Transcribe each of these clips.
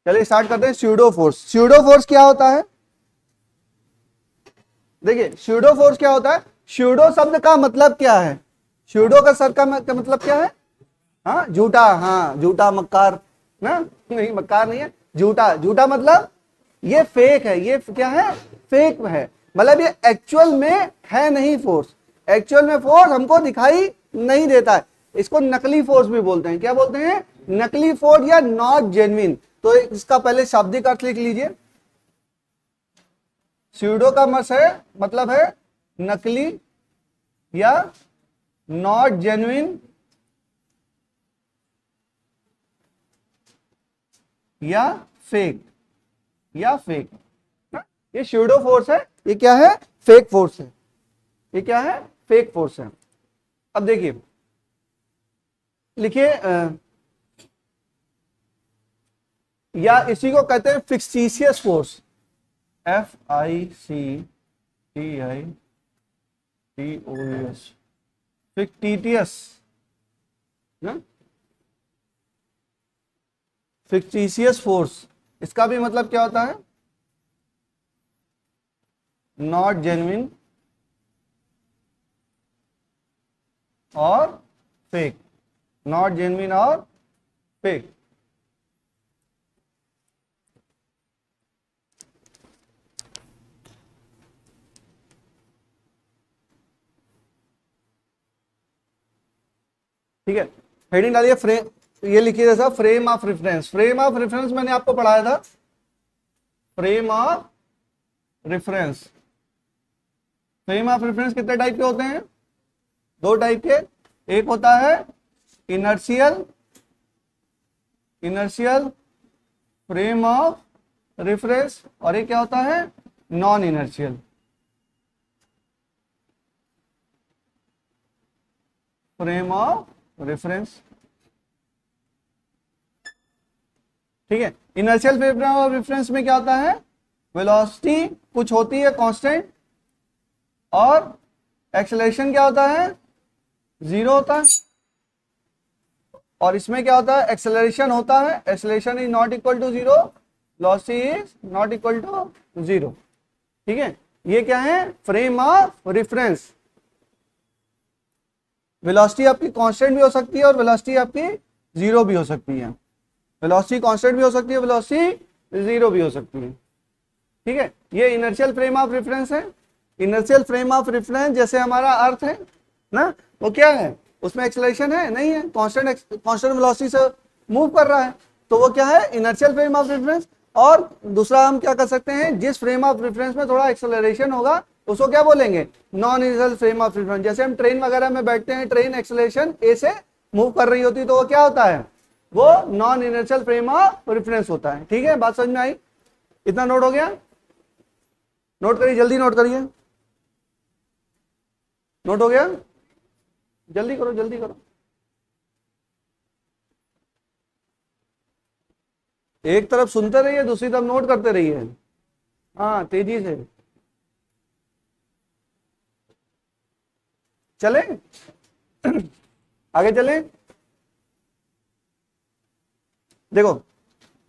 चलिए स्टार्ट करते हैं। स्यूडो फोर्स, स्यूडो फोर्स क्या होता है? देखिए स्यूडो फोर्स क्या होता है। स्यूडो शब्द का मतलब क्या है? स्यूडो का सर का मतलब क्या है? हाँ झूठा, हाँ झूठा मक्कार ना, नहीं मक्कार नहीं है, झूठा। झूठा मतलब ये फेक है, ये क्या है? फेक है, मतलब ये एक्चुअल में है नहीं फोर्स। एक्चुअल में फोर्स हमको दिखाई नहीं देता है, इसको नकली फोर्स भी बोलते हैं। क्या बोलते हैं? नकली फोर्स या नॉट जेन्युइन। तो इसका पहले शाब्दिक अर्थ लिख लीजिए। स्यूडो का मतलब है नकली या नॉट जेन्युइन या फेक, या फेक। ये स्यूडो फोर्स है, ये क्या है? फेक फोर्स है। ये क्या है? फेक फोर्स है। अब देखिए, लिखिए या इसी को कहते हैं फिक्टिशियस फोर्स। FICTITIOUS, फिक्टिशियस ना, फिक्टिशियस फोर्स। इसका भी मतलब क्या होता है? नॉट जेन्युइन और फेक। नॉट जेन्युइन और फेक। ठीक है, हेडिंग डालिए फ्रेम, ये लिखिए जैसा frame of reference. Frame of reference मैंने आपको पढ़ाया था। Frame of reference, frame of reference कितने टाइप के होते हैं? दो टाइप के। एक होता है inertial, inertial frame of reference, और एक क्या होता है? Non inertial frame of reference. ठीक है, इनर्शियल फ्रेम ऑफ रेफरेंस में क्या होता है? वेलोसिटी कुछ होती है कांस्टेंट, और एक्सेलरेशन क्या होता है? जीरो होता है। और इसमें क्या होता है? एक्सेलरेशन होता है, acceleration is not equal to zero, velocity is not equal to zero. ठीक है, ये क्या है? Frame of reference. वेलोसिटी आपकी कांस्टेंट भी हो सकती है और वेलोसिटी आपकी जीरो भी हो सकती है। वेलोसिटी कांस्टेंट भी हो सकती है, वेलोसिटी जीरो भी हो सकती है। ठीक है, ये इनर्शियल फ्रेम ऑफ रेफरेंस है। इनर्शियल फ्रेम ऑफ रेफरेंस जैसे हमारा अर्थ है ना, वो क्या है? उसमें एक्सेलरेशन है नहीं है, कांस्टेंट वेलोसिटी से मूव कर रहा है, तो वो क्या है? Inertial frame of reference. और दूसरा हम क्या कर सकते हैं? जिस फ्रेम ऑफ रेफरेंस में थोड़ा एक्सेलरेशन होगा उसको क्या बोलेंगे? Non inertial frame of reference. जैसे हम ट्रेन वगैरह में बैठते हैं, ट्रेन एक्सेलरेशन ए से मूव कर रही होती है, तो वो क्या होता है? वो non inertial frame of reference होता है। ठीक है, बात समझ में आई? इतना नोट हो गया? नोट करिए, जल्दी नोट करिए। नोट हो गया? जल्दी करो, जल्दी करो। एक तरफ सुनते रहिए, दूसरी तरफ नोट करते रहिए। हाँ तेजी से चले। आगे चले। देखो,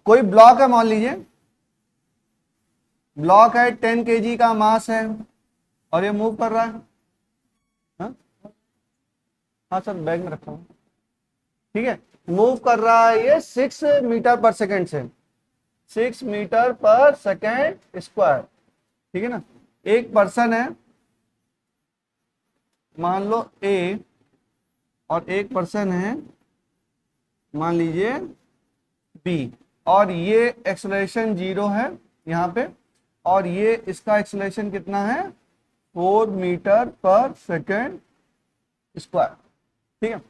कोई ब्लॉक है, मान लीजिए ब्लॉक है, 10 kg का मास है और ये मूव कर रहा है। हाँ हाँ सर, बैग में रखा हूं। ठीक है, मूव कर रहा है ये 6 मीटर पर सेकेंड से, 6 मीटर पर सेकेंड स्क्वायर। ठीक है ना, एक पर्सन है मान लो ए, और एक पर्सन है मान लीजिए बी, और ये एक्सेलरेशन जीरो है यहाँ पे, और ये इसका एक्सेलरेशन कितना है? 4 मीटर पर सेकेंड स्क्वायर। ठीक है,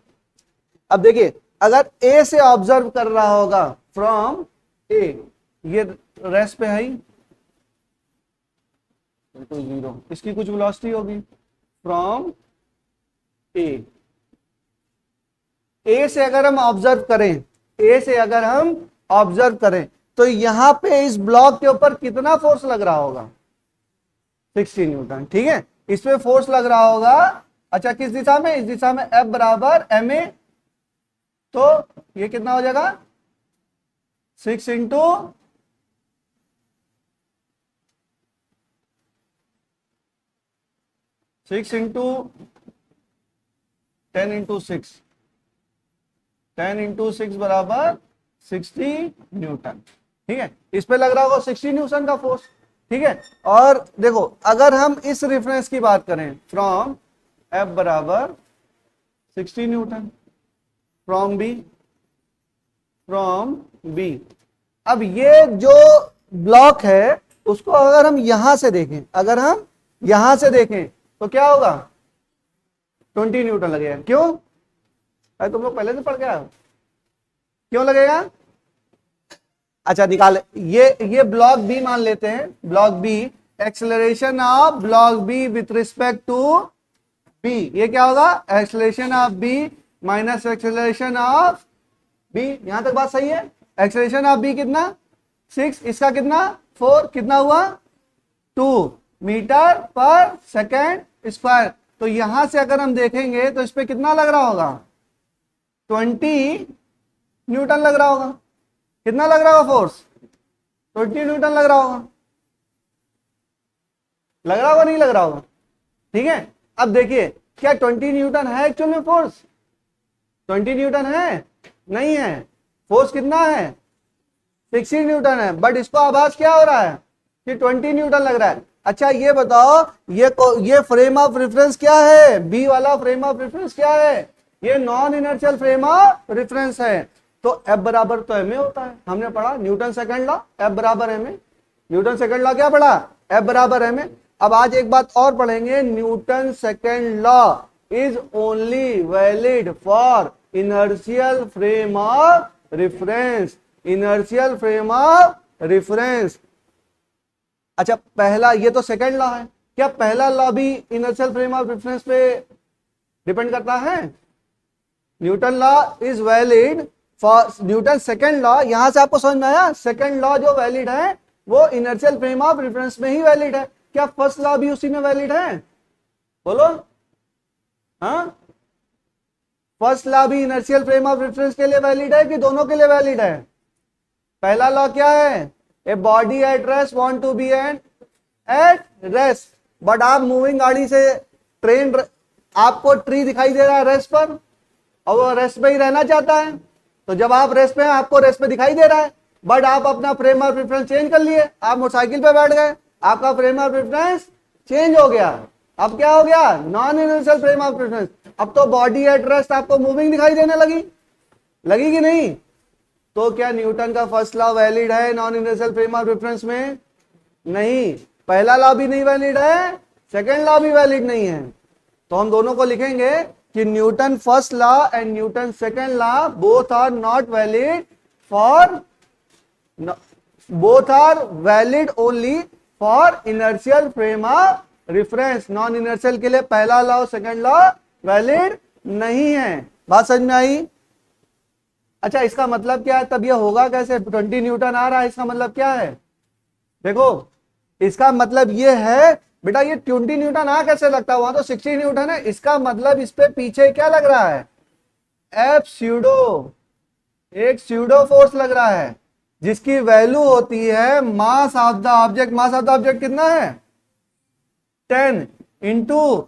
अब देखिए, अगर ए से ऑब्जर्व कर रहा होगा फ्रॉम ए, ये रेस्ट पे है ही तो जीरो, इसकी कुछ वेलोसिटी होगी फ्रॉम ए। ए से अगर हम ऑब्जर्व करें, ए से अगर हम ऑब्जर्व करें, तो यहां पे इस ब्लॉक के ऊपर कितना फोर्स लग रहा होगा? 60 न्यूटन। ठीक है, इसमें फोर्स लग रहा होगा। अच्छा, किस दिशा में? इस दिशा में, F बराबर ma। तो ये कितना हो जाएगा? 6 इंटू 6 इंटू 10 इंटू 6, 10 इंटू 6 बराबर 60 न्यूटन। ठीक है, इस पे लग रहा होगा 60 न्यूटन का फोर्स। ठीक है, और देखो अगर हम इस रेफरेंस की बात करें, फ्रॉम एफ बराबर 60 न्यूटन, फ्रॉम बी, अब ये जो ब्लॉक है उसको अगर हम यहां से देखें, अगर हम यहां से देखें तो क्या होगा, 20 न्यूटन लगेगा। क्यों? अरे तुम लोग पहले से पढ़ के आए हो, क्यों लगेगा? अच्छा निकाले, ये ब्लॉक बी मान लेते हैं, block B, acceleration of block B with respect to B, ये क्या होगा, acceleration of B minus acceleration of B. यहां तक बात सही है? एक्सेलरेशन ऑफ बी कितना, 6, इसका कितना 4, कितना हुआ 2 मीटर पर सेकेंड स्क्वायर। तो यहां से अगर हम देखेंगे तो इस पे कितना लग रहा होगा, 20 न्यूटन लग रहा होगा। कितना लग रहा होगा फोर्स, 20 न्यूटन लग रहा होगा। लग रहा होगा नहीं लग रहा होगा? ठीक है, अब देखिए क्या 20 न्यूटन है एक्चुअल में फोर्स, 20 न्यूटन है? नहीं है। फोर्स कितना है, 60 न्यूटन है, बट इसको आभास क्या हो रहा है कि 20 न्यूटन लग रहा है। अच्छा ये बताओ, ये फ्रेम ऑफ रेफरेंस क्या है, बी वाला फ्रेम ऑफ रेफरेंस क्या है, ये non inertial frame of reference है। तो एफ बराबर तो एम ए होता है, हमने पढ़ा न्यूटन सेकंड लॉ, एफ बराबर M A. Newton second law क्या पढ़ा, एफ बराबर एम ए। अब आज एक बात और पढ़ेंगे, Newton second law is only valid for inertial frame of reference, inertial frame of reference. अच्छा पहला, ये तो सेकंड लॉ है, क्या पहला लॉ भी इनर्शियल फ्रेम ऑफ रेफरेंस पे डिपेंड करता है? Newton law is valid for Newton second law, यहां से आपको समझ में आया, सेकंड लॉ जो वैलिड है वो इनर्शियल फ्रेम ऑफ रेफरेंस में ही वैलिड है। क्या फर्स्ट लॉ भी उसी में वैलिड है, बोलो? हाँ, फर्स्ट लॉ भी इनर्शियल फ्रेम ऑफ रेफरेंस के लिए वैलिड है कि दोनों के लिए वैलिड है? पहला लॉ क्या है, a body at rest want to be at rest, but आप मूविंग गाड़ी से, ट्रेन, आपको ट्री दिखाई दे रहा है रेस्ट पर, और वो रेस्ट पे ही रहना चाहता है। तो जब आप रेस्ट पे हैं, आपको रेस्ट पे दिखाई दे रहा है, बट आप अपना फ्रेम ऑफ रेफरेंस चेंज कर लिए, आप मोटरसाइकिल पे बैठ गए, आपका फ्रेम ऑफ रेफरेंस चेंज हो गया। अब क्या हो गया, non inertial frame of reference. अब तो बॉडी एट रेस्ट आपको मूविंग दिखाई देने लगी कि नहीं? तो क्या न्यूटन का फर्स्ट लॉ वैलिड है non inertial frame of reference में? नहीं। पहला लॉ भी नहीं वैलिड है, सेकेंड लॉ भी वैलिड नहीं है। तो हम दोनों को लिखेंगे कि Newton first law and Newton second law both are not valid for, both are valid only for inertial frame of reference. Non inertial के लिए पहला लॉ सेकेंड लॉ वैलिड नहीं है। बात समझ में आई? अच्छा इसका मतलब क्या है, तब यह होगा कैसे, 20 न्यूटन आ रहा है, इसका मतलब क्या है, देखो इसका मतलब ये है बेटा, ये 20 न्यूटन आ कैसे लगता है, वहां तो 60 न्यूटन है। इसका मतलब इस पे पीछे क्या लग रहा है, एफ स्यूडो, एक स्यूडो फोर्स लग रहा है, जिसकी वैल्यू होती है mass of the object. Mass of the object कितना है, 10 into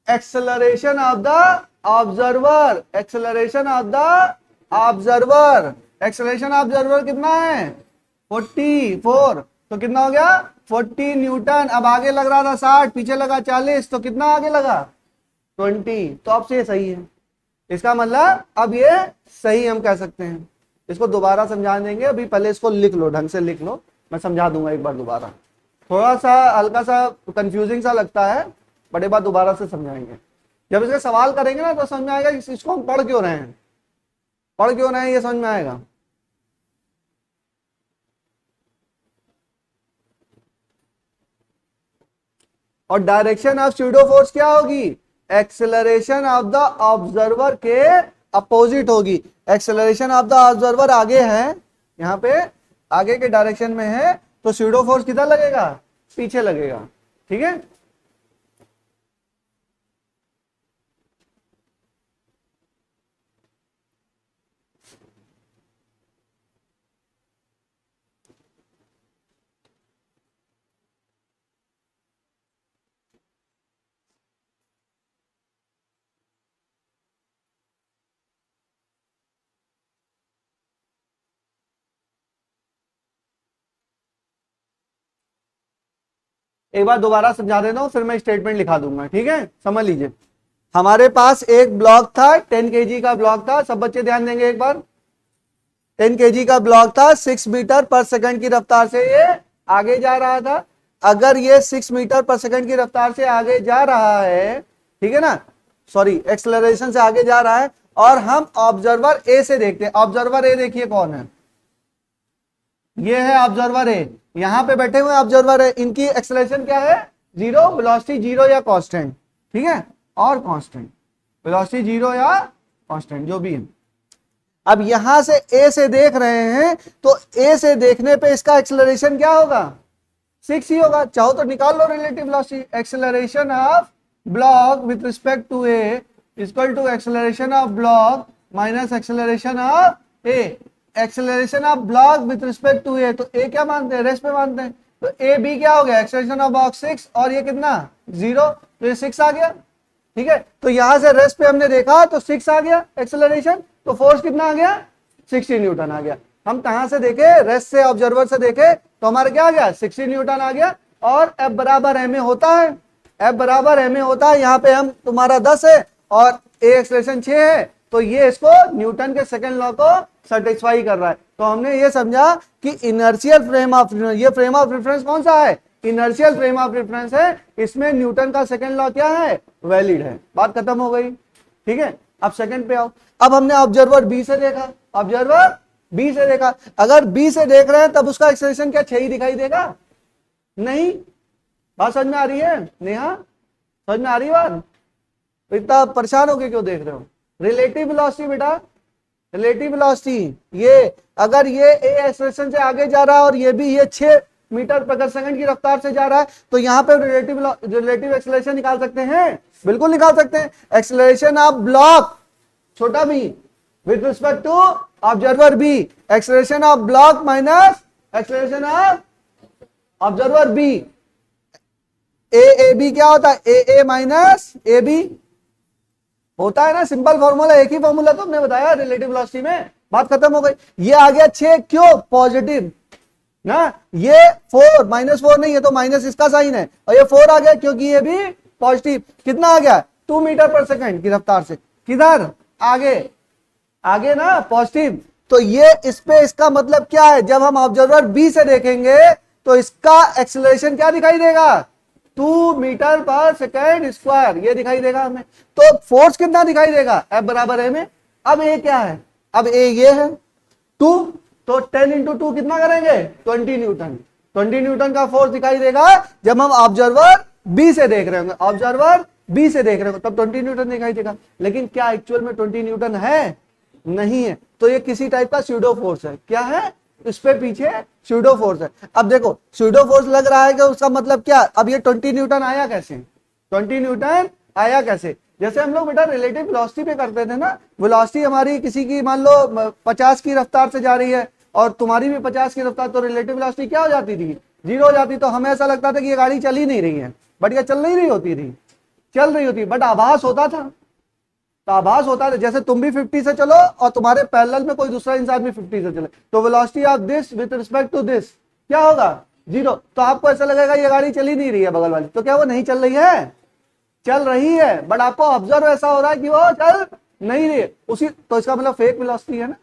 acceleration of the observer, acceleration of the observer, acceleration observer कितना है 44, तो कितना हो गया 40 न्यूटन। अब आगे लग रहा था 60, पीछे लगा 40, तो कितना आगे लगा 20। तो अब से ये सही है, इसका मतलब अब ये सही हम कह सकते हैं। इसको दोबारा समझा देंगे, अभी पहले इसको लिख लो, ढंग से लिख लो, मैं समझा दूंगा एक बार दोबारा। थोड़ा सा हल्का सा कंफ्यूजिंग सा लगता है, बड़े बार दोबारा से समझाएंगे। जब इसके सवाल करेंगे ना तो समझ में आएगा कि इसको हम पढ़ क्यों रहे हैं, पढ़ क्यों रहे हैं, ये समझ में आएगा। और डायरेक्शन ऑफ स्यूडो फोर्स क्या होगी, एक्सेलरेशन ऑफ द ऑब्जर्वर के अपोजिट होगी। एक्सेलरेशन ऑफ द ऑब्जर्वर आगे है, यहां पे आगे के डायरेक्शन में है, तो स्यूडो फोर्स किधर लगेगा, पीछे लगेगा। ठीक है, एक बार दोबारा समझा देता हूं, फिर मैं स्टेटमेंट लिखा दूंगा, ठीक है। समझ लीजिए, हमारे पास एक ब्लॉक था, 10 kg का ब्लॉक था, सब बच्चे ध्यान देंगे एक बार। 10 kg का ब्लॉक था, 6 मीटर पर सेकंड की रफ्तार से ये आगे जा रहा था। अगर ये 6 मीटर पर सेकंड की रफ्तार से आगे जा रहा है, ठीक है ना, सॉरी एक्सेलरेशन से आगे जा रहा है, और हम ऑब्जर्वर ए से देखते हैं। ऑब्जर्वर ए देखिए कौन है, ये है ऑब्जर्वर ए, यहां पे बैठे हुए ऑब्जर्वर है, इनकी एक्सेलरेशन क्या है, 0, वेलोसिटी 0 या कांस्टेंट, ठीक है, और कांस्टेंट, वेलोसिटी 0 या कांस्टेंट जो भी है। अब यहां से ए से देख रहे हैं, तो ए से देखने पे इसका एक्सेलरेशन क्या होगा, 6 ही होगा। चाहो तो निकाल लो relative velocity. Acceleration of block with respect to A equal to acceleration of block minus acceleration of A. Acceleration of block with respect to A, तो ए क्या मानते हैं, रेस्ट पे मानते हैं, तो ए बी क्या हो गया, एक्सेलरेशन ऑफ ब्लॉक 6, और ये कितना 0, तो ये 6 आ गया, ठीक है। तो यहां से रेस्ट पे हमने देखा तो 6 आ गया एक्सेलरेशन, तो फोर्स कितना आ गया, 60 न्यूटन आ गया। हम कहां से देखे, रेस्ट से, ऑब्जर्वर से देखे, तो हमारा क्या आ गया, 60 न्यूटन आ गया। और F बराबर एम ए होता है, F बराबर एम ए होता है। यहाँ पे हम तुम्हारा 10 है और ए एक्सेलरेशन 6 है, तो ये इसको न्यूटन के सेकंड लॉ को सेटिस्फाई कर रहा है। तो हमने ये समझा कि इनर्शियल फ्रेम ऑफ, ये फ्रेम ऑफ रेफरेंस कौन सा है, इनर्शियल फ्रेम ऑफ रेफरेंस है, इसमें न्यूटन का सेकंड लॉ क्या है, वैलिड है। बात खत्म हो गई, ठीक है। अब सेकंड पे आओ। अब हमने ऑब्जर्वर बी से देखा, ऑब्जर्वर बी से देखा, अगर बी से देख रहे हैं तब उसका एक्सेलरेशन क्या 6 ही दिखाई देगा, नहीं। बात समझ में आ रही है नेहा, समझ में आ रही है बात, तो इतना परेशान होके क्यों देख रहे हो। रिलेटिव वेलोसिटी बेटा, रिलेटिव वेलोसिटी, ये अगर ये ए एक्सेलरेशन से आगे जा रहा है और ये भी ये 6 मीटर प्रति सेकंड की रफ्तार से जा रहा है, तो यहाँ पे रिलेटिव एक्सेलरेशन निकाल सकते हैं, बिल्कुल निकाल सकते हैं। एक्सेलरेशन ऑफ ब्लॉक छोटा B with respect to observer B, acceleration of block minus acceleration of observer B, A B क्या होता है, ए माइनस ए बी होता है ना, सिंपल फॉर्मूला, एक ही फॉर्मूला तो हमने बताया रिलेटिव वेलोसिटी में। बात खत्म हो गई। ये आ गया 6, क्यों, पॉजिटिव ना, ये 4 -4 नहीं है तो माइनस इसका साइन है, और ये 4 आ गया क्योंकि ये भी पॉजिटिव। कितना आ गया, 2 मीटर पर सेकंड की रफ्तार से, किधर आगे, आगे ना, पॉजिटिव। तो ये इस पे इसका मतलब क्या है, जब हम ऑब्जर्वर बी से देखेंगे तो इसका एक्सेलरेशन क्या दिखाई देगा, 2 मीटर पर सेकंड स्क्वायर, ये दिखाई देगा हमें। तो फोर्स कितना दिखाई देगा, F बराबर है में। अब ए क्या है, अब ए ये है 2, तो 10 × 2 कितना करेंगे, 20 न्यूटन। 20 न्यूटन का फोर्स दिखाई देगा जब हम ऑब्जर्वर बी से देख रहे होंगे, ऑब्जर्वर बी से देख रहे हो तब 20 न्यूटन दिखाई देगा। लेकिन क्या एक्चुअल में 20 न्यूटन है, नहीं है। तो ये किसी टाइप का स्यूडो फोर्स है, क्या है, इस पे पीछे स्यूडो फोर्स है। अब देखो स्यूडो फोर्स लग रहा है कि उसका मतलब क्या, अब ये 20 न्यूटन आया कैसे, 20 न्यूटन आया कैसे, जैसे हम लोग बेटा रिलेटिव वेलोसिटी पे करते थे ना, वेलोसिटी हमारी किसी की मान लो 50 की रफ्तार से जा रही है और तुम्हारी भी 50 की रफ्तार, तो रिलेटिव वेलोसिटी क्या हो जाती थी, 0 हो जाती। तो हमें ऐसा लगता था कि ये गाड़ी चल ही नहीं रही है, बट ये चल नहीं रही होती थी, चल रही होती, बट आभास होता था। तो आभास होता है, जैसे तुम भी 50 से चलो और तुम्हारे पैरेलल में कोई दूसरा इंसान भी 50 से चले, तो velocity of this with respect to this क्या होगा, 0। तो आपको ऐसा लगेगा ये गाड़ी चल ही नहीं रही है बगल वाली, तो क्या वो नहीं चल रही है, चल रही है, बट आपको ऑब्जर्व ऐसा हो रहा है कि वो चल नहीं रही है उसी, तो इसका मतलब फेक वेलोसिटी है ना,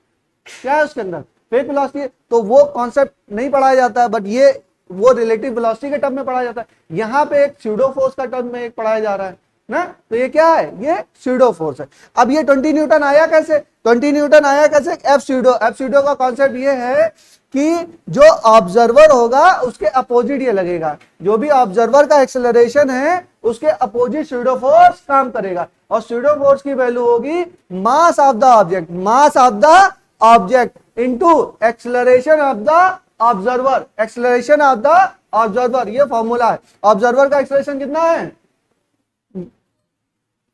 क्या है उसके अंदर, फेक वेलोसिटी है। तो वो कॉन्सेप्ट नहीं पढ़ाया जाता, बट ये वो रिलेटिव वेलोसिटी के टर्म में पढ़ाया जाता है। यहाँ पे एक स्यूडो फोर्स का टर्म में एक पढ़ाया जा रहा है ना, तो ये क्या है, ये स्यूडो फोर्स है। अब ये 20 न्यूटन आया कैसे, 20 न्यूटन आया कैसे, एफ स्यूडो का कॉन्सेप्ट ये है कि जो ऑब्जर्वर होगा उसके अपोजिट ये लगेगा, जो भी ऑब्जर्वर का एक्सेलरेशन है उसके अपोजिट स्यूडो फोर्स काम करेगा, और स्यूडो फोर्स की वैल्यू होगी मास of the object, mass of the object into acceleration of the observer, acceleration of the observer, ये फॉर्मूला है। ऑब्जर्वर का एक्सेलरेशन कितना है,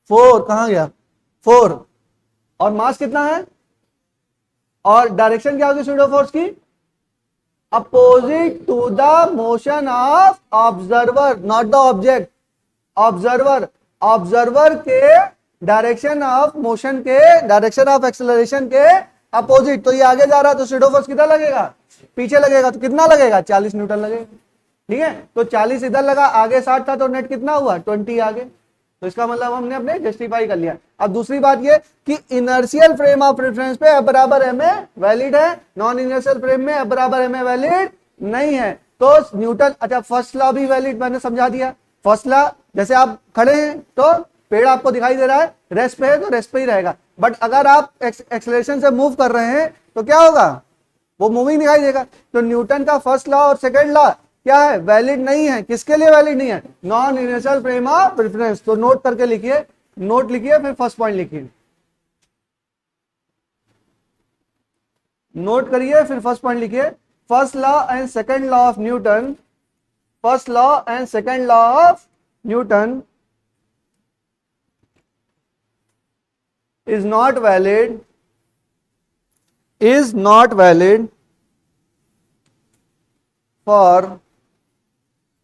4, कहां गया 4, और मास कितना है, और डायरेक्शन क्या होगी स्यूडो फोर्स की, opposite to the motion of observer, not the object, observer, observer के डायरेक्शन ऑफ मोशन के, डायरेक्शन ऑफ एक्सेलरेशन के अपोजिट। तो ये आगे जा रहा है तो स्यूडो फोर्स कितना लगेगा, पीछे लगेगा, तो कितना लगेगा, 40 न्यूटन लगेगा। ठीक है, तो 40 इधर लगा, आगे 60 था, तो नेट कितना हुआ 20 आगे। तो इसका मतलब हमने अपने जस्टिफाई कर लिया। अब दूसरी बात ये कि इनर्शियल फ्रेम ऑफ रेफरेंस पे F बराबर एम ए वैलिड है, नॉन इनर्शियल फ्रेम में F बराबर एम ए वैलिड नहीं है। तो न्यूटन, अच्छा फर्स्ट लॉ भी वैलिड मैंने समझा दिया। फर्स्ट लॉ, जैसे आप खड़े हैं तो पेड़ आपको दिखाई दे रहा है, रेस्ट पे है तो रेस्ट पे ही रहेगा, बट अगर आप एक्सेलरेशन से मूव कर रहे हैं तो क्या होगा, वो मूविंग दिखाई देगा। तो न्यूटन का फर्स्ट लॉ और सेकंड लॉ क्या है, वैलिड नहीं है। किसके लिए वैलिड नहीं है, non inertial frame of reference. तो नोट करके लिखिए, नोट लिखिए, फिर फर्स्ट पॉइंट लिखिए, नोट करिए, फिर फर्स्ट पॉइंट लिखिए। First law and second law of Newton, first law and second law of Newton is not valid for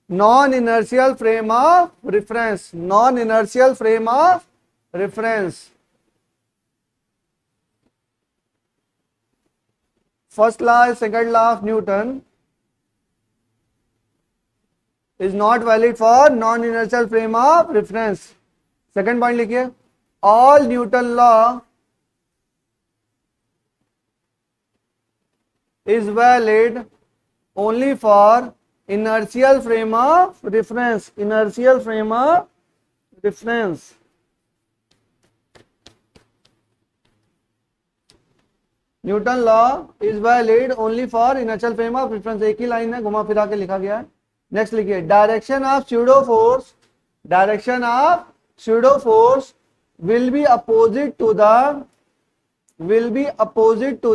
non-inertial frame of reference, non-inertial frame of reference. First law and second law of Newton is not valid for non-inertial frame of reference. Second point लिखिए, all Newton law is valid only for inertial frame of reference, inertial frame of reference. Newton law is valid only for inertial frame of reference. एक ही line है, घुमा फिरा के लिखा गया है। Next लिखिए, direction of pseudo force, direction of pseudo force will be opposite to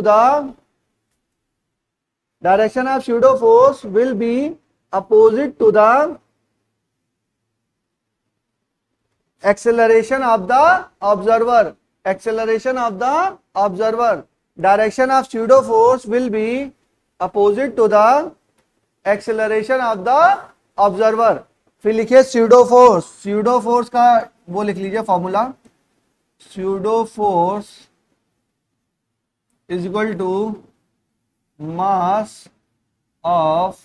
the direction of pseudo force will be opposite to the acceleration of the observer, acceleration of the observer. Direction of pseudo force will be opposite to the acceleration of the observer. फिर लिखिए pseudo force, pseudo force का वो लिख लीजिए formula, pseudo force is equal to mass of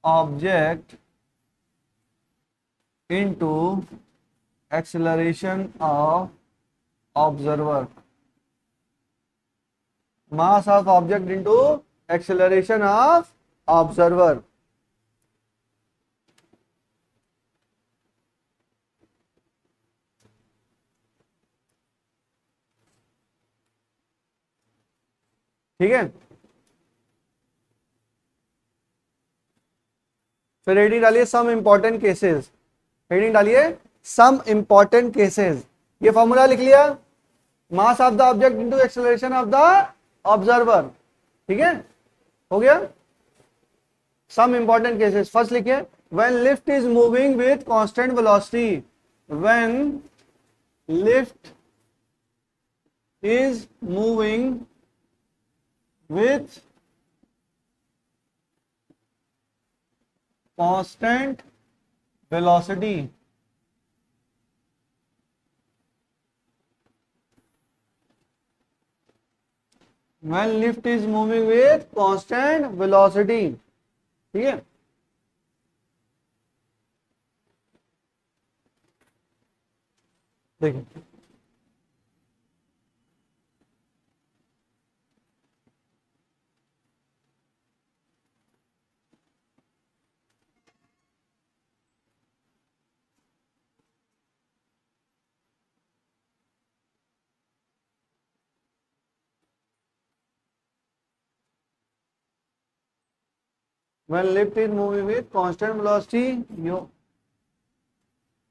object into acceleration of observer, mass of object into acceleration of observer. ठीक है, फिर heading डालिए सम इंपॉर्टेंट केसेस, हेडिंग डालिए सम इंपॉर्टेंट केसेस। ये फॉर्मूला लिख लिया, मास of the object into acceleration of the observer. ठीक है, हो गया। सम इंपॉर्टेंट केसेस, फर्स्ट लिखिए, when lift is moving with constant velocity, when lift is moving with constant velocity, when lift is moving with constant velocity। ठीक है, देखिए when lift is moving with constant velocity,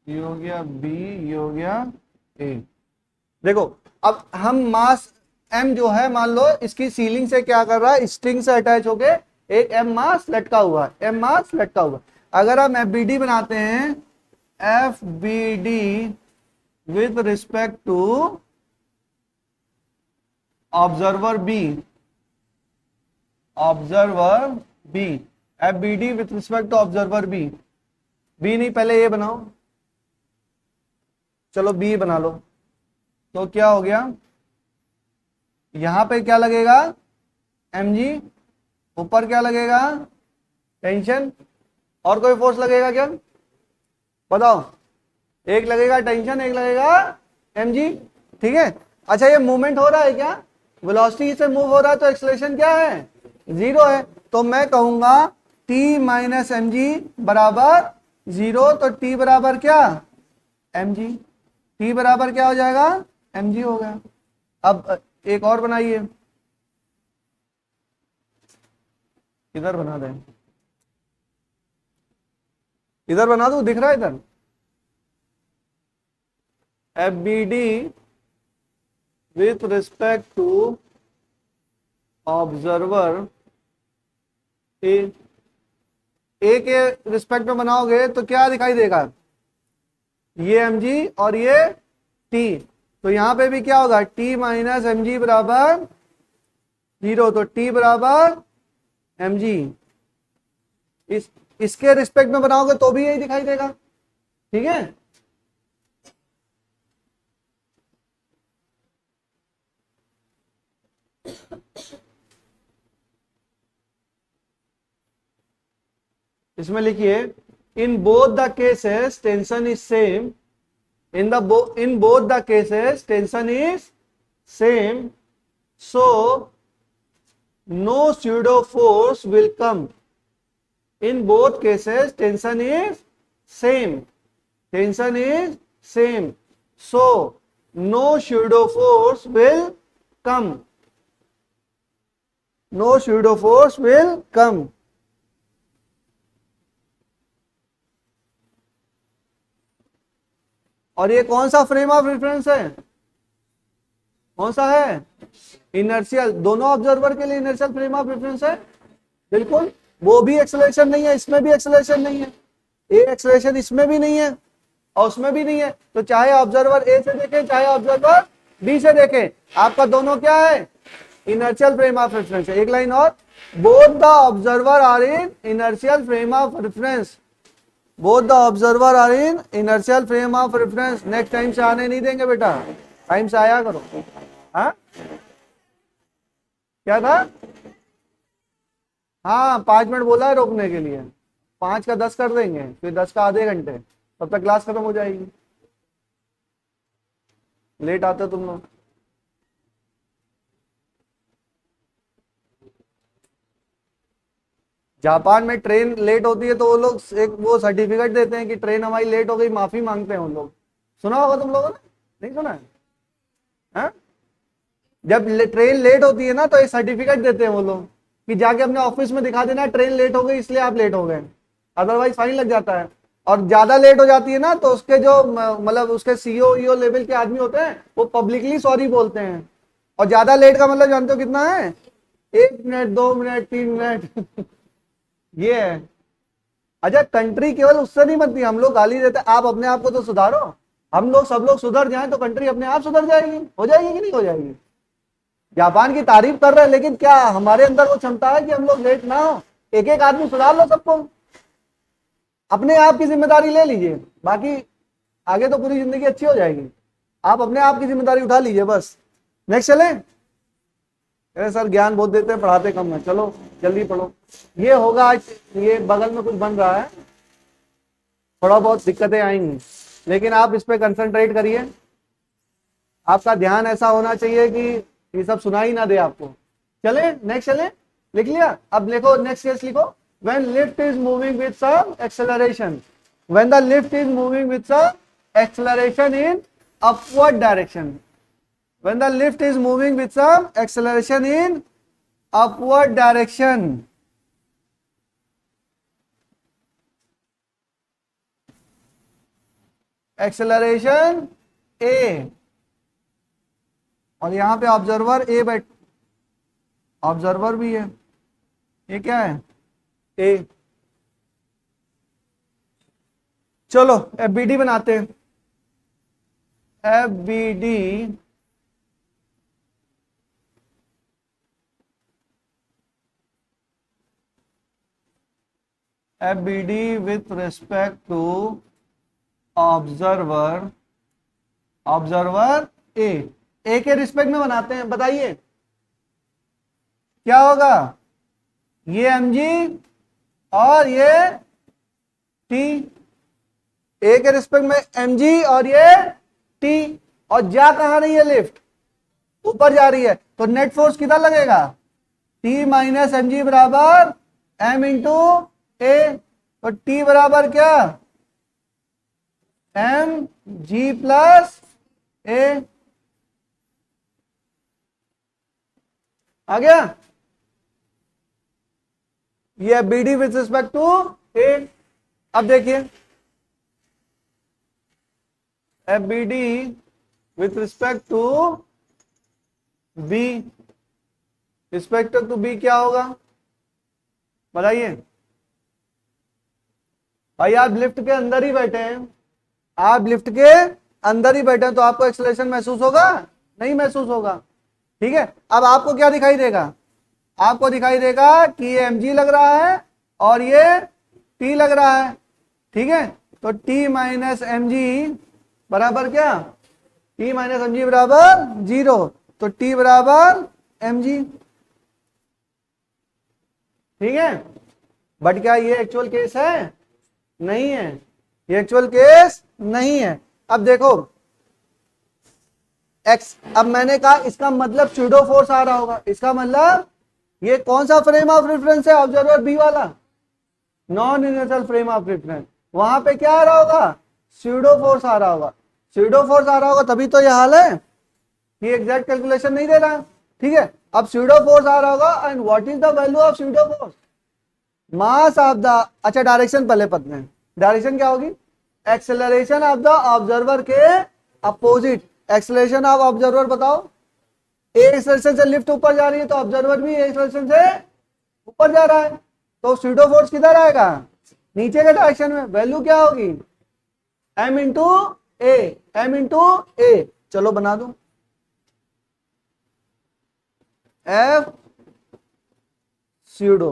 ये हो गया B, ये हो गया A। देखो अब हम मास M जो है, मान लो इसकी सीलिंग से क्या कर रहा है, स्ट्रिंग से अटैच होके एक M मास लटका हुआ है, M मास लटका हुआ। अगर हम FBD बनाते हैं, FBD with respect to observer B, observer B, FBD with respect to observer B, B नहीं पहले ये बनाओ, चलो B बना लो। तो क्या हो गया, यहां पे क्या लगेगा mg, ऊपर क्या लगेगा टेंशन, और कोई फोर्स लगेगा क्या, बताओ। एक लगेगा टेंशन, एक लगेगा mg, ठीक है। अच्छा ये मूवमेंट हो रहा है क्या, वेलोसिटी से मूव हो रहा है तो एक्सेलरेशन क्या है, 0 है। तो मैं कहूंगा t माइनस एम जी बराबर 0, तो t बराबर क्या, mg, t बराबर क्या हो जाएगा, mg हो गया। अब एक और बनाइए, इधर बना दें, इधर बना दो, दिख रहा है इधर, F B D with respect to observer A, A के रिस्पेक्ट में बनाओगे तो क्या दिखाई देगा, ये mg और ये t, तो यहां पे भी क्या होगा, t माइनस एम जी बराबर 0, तो t बराबर mg। इसके रिस्पेक्ट में बनाओगे तो भी यही दिखाई देगा, ठीक है। इसमें लिखिए in both the cases tension is same, in both the cases tension is same, so no pseudo force will come. In both cases tension is same, tension is same, so no pseudo force will come, no pseudo force will come. और ये कौन सा frame of reference है, कौन सा है, inertial, दोनों observer के लिए इनर्शियल फ्रेम ऑफ रेफरेंस है, बिल्कुल। वो भी एक्सेलरेशन नहीं है, इसमें भी एक्सेलरेशन नहीं है, ए एक्सेलरेशन इसमें भी नहीं है और उसमें भी नहीं है, तो चाहे ऑब्जर्वर ए से देखें चाहे ऑब्जर्वर बी से देखें, आपका दोनों क्या है, इनर्शियल फ्रेम ऑफ रेफरेंस है। एक लाइन और, both the observer are in inertial frame of reference, both the observer are in inertial frame of reference। Next time से आने नहीं देंगे बेटा, टाइम से आया करो। हाँ क्या था, हाँ 5 मिनट बोला है रोकने के लिए, 5 का 10 कर देंगे, फिर 10 का आधे घंटे, तब तक क्लास खत्म हो जाएगी। लेट आते तुम लोग, जापान में ट्रेन लेट होती है तो वो लोग एक वो सर्टिफिकेट देते हैं कि ट्रेन हमारी लेट हो गई, माफी मांगते हैं उन लोग, सुना होगा तुम लोगों ने, नहीं सुना है, हाँ? जब ट्रेन लेट होती है ना तो एक सर्टिफिकेट देते हैं वो लोग कि जाके अपने ऑफिस में दिखा देना ट्रेन लेट हो गई इसलिए आप लेट हो गए, अदरवाइज फाइन लग जाता है। और ज्यादा लेट हो जाती है ना तो उसके जो मतलब उसके सीईओ ईओ लेवल के आदमी होते हैं वो पब्लिकली सॉरी बोलते हैं। और ज्यादा लेट का मतलब जानते हो कितना है, 1 मिनट 2 मिनट 3 मिनट ये है। अच्छा कंट्री केवल उससे नहीं बनती, हम लोग गाली देते, आप अपने आप को तो सुधारो, हम लोग सब लोग सुधर जाएं तो कंट्री अपने आप सुधर जाएगी, हो जाएगी कि नहीं हो जाएगी। जापान की तारीफ कर रहे हैं लेकिन क्या हमारे अंदर वो क्षमता है कि हम लोग लेट ना हो, एक एक आदमी सुधार लो सबको, अपने आप की जिम्मेदारी ले लीजिए, बाकी आगे तो पूरी जिंदगी अच्छी हो जाएगी, आप अपने आप की जिम्मेदारी उठा लीजिए बस। नेक्स्ट चले, अरे सर ज्ञान बहुत देते हैं पढ़ाते कम है, चलो जल्दी पढ़ो। ये होगा आज, ये बगल में कुछ बन रहा है, थोड़ा बहुत दिक्कतें आएंगी लेकिन आप इस पे कंसंट्रेट करिए, आपका ध्यान ऐसा होना चाहिए कि ये सब सुनाई ना दे आपको। चले नेक्स्ट चले, लिख लिया, अब लिखो नेक्स्ट केस लिखो, when lift is moving with some acceleration, when the lift is moving with some acceleration in upward direction, when the lift is moving with some acceleration in upward direction, acceleration a, और यहां पे observer ए बैठ, observer भी है, ये क्या है ए। चलो एफबीडी बनाते हैं, FBD FBD with respect to observer, observer A के रिस्पेक्ट में बनाते हैं, बताइए क्या होगा, ये mg और ये टी, ए के रिस्पेक्ट में mg और ये टी, और जा कहां रही है लिफ्ट, ऊपर जा रही है, तो नेट फोर्स कितना लगेगा, टी माइनस एम जी बराबर एम इंटू ए, तो टी बराबर क्या, एम जी प्लस ए, आ गया, ये B D with respect to A. अब देखिए F B D with respect to B, respect to B क्या होगा बताइए भाई, आप लिफ्ट के अंदर ही बैठे हैं, आप लिफ्ट के अंदर ही बैठे हैं, तो आपको एक्सेलरेशन महसूस होगा, नहीं महसूस होगा, ठीक है। अब आपको क्या दिखाई देगा, आपको दिखाई देगा कि ये mg लग रहा है और ये t लग रहा है, ठीक है, तो t माइनस एम जी बराबर क्या, t माइनस एम जी बराबर 0, तो t बराबर mg, ठीक है। बट क्या ये एक्चुअल केस है, नहीं है, ये एक्चुअल केस नहीं है। अब देखो x, अब मैंने कहा इसका मतलब स्यूडो फोर्स आ रहा होगा, इसका मतलब ये कौन सा फ्रेम ऑफ रेफरेंस है, ऑब्जर्वर बी वाला, non inertial frame of reference, वहां पे क्या आ रहा होगा, स्यूडो फोर्स आ रहा होगा, स्यूडो फोर्स आ रहा होगा, तभी तो ये हाल है, ये एग्जैक्ट कैलकुलेशन नहीं दे रहा, ठीक है। अब स्यूडो फोर्स आ रहा होगा, and what is the value of pseudo force, mass of the, अच्छा डायरेक्शन पहले पढ़ते हैं, डायरेक्शन क्या होगी, एक्सेलरेशन ऑफ द ऑब्जर्वर के अपोजिट, एक्सेलरेशन ऑफ ऑब्जर्वर बताओ, ए एक्सेलरेशन से लिफ्ट ऊपर जा रही है, तो ऑब्जर्वर भी ए एक्सेलरेशन से ऊपर जा रहा है, तो स्यूडो फोर्स किधर आएगा, नीचे के डायरेक्शन में, वैल्यू क्या होगी, m इंटू ए, एम इंटू ए, चलो बना दो, एफ स्यूडो,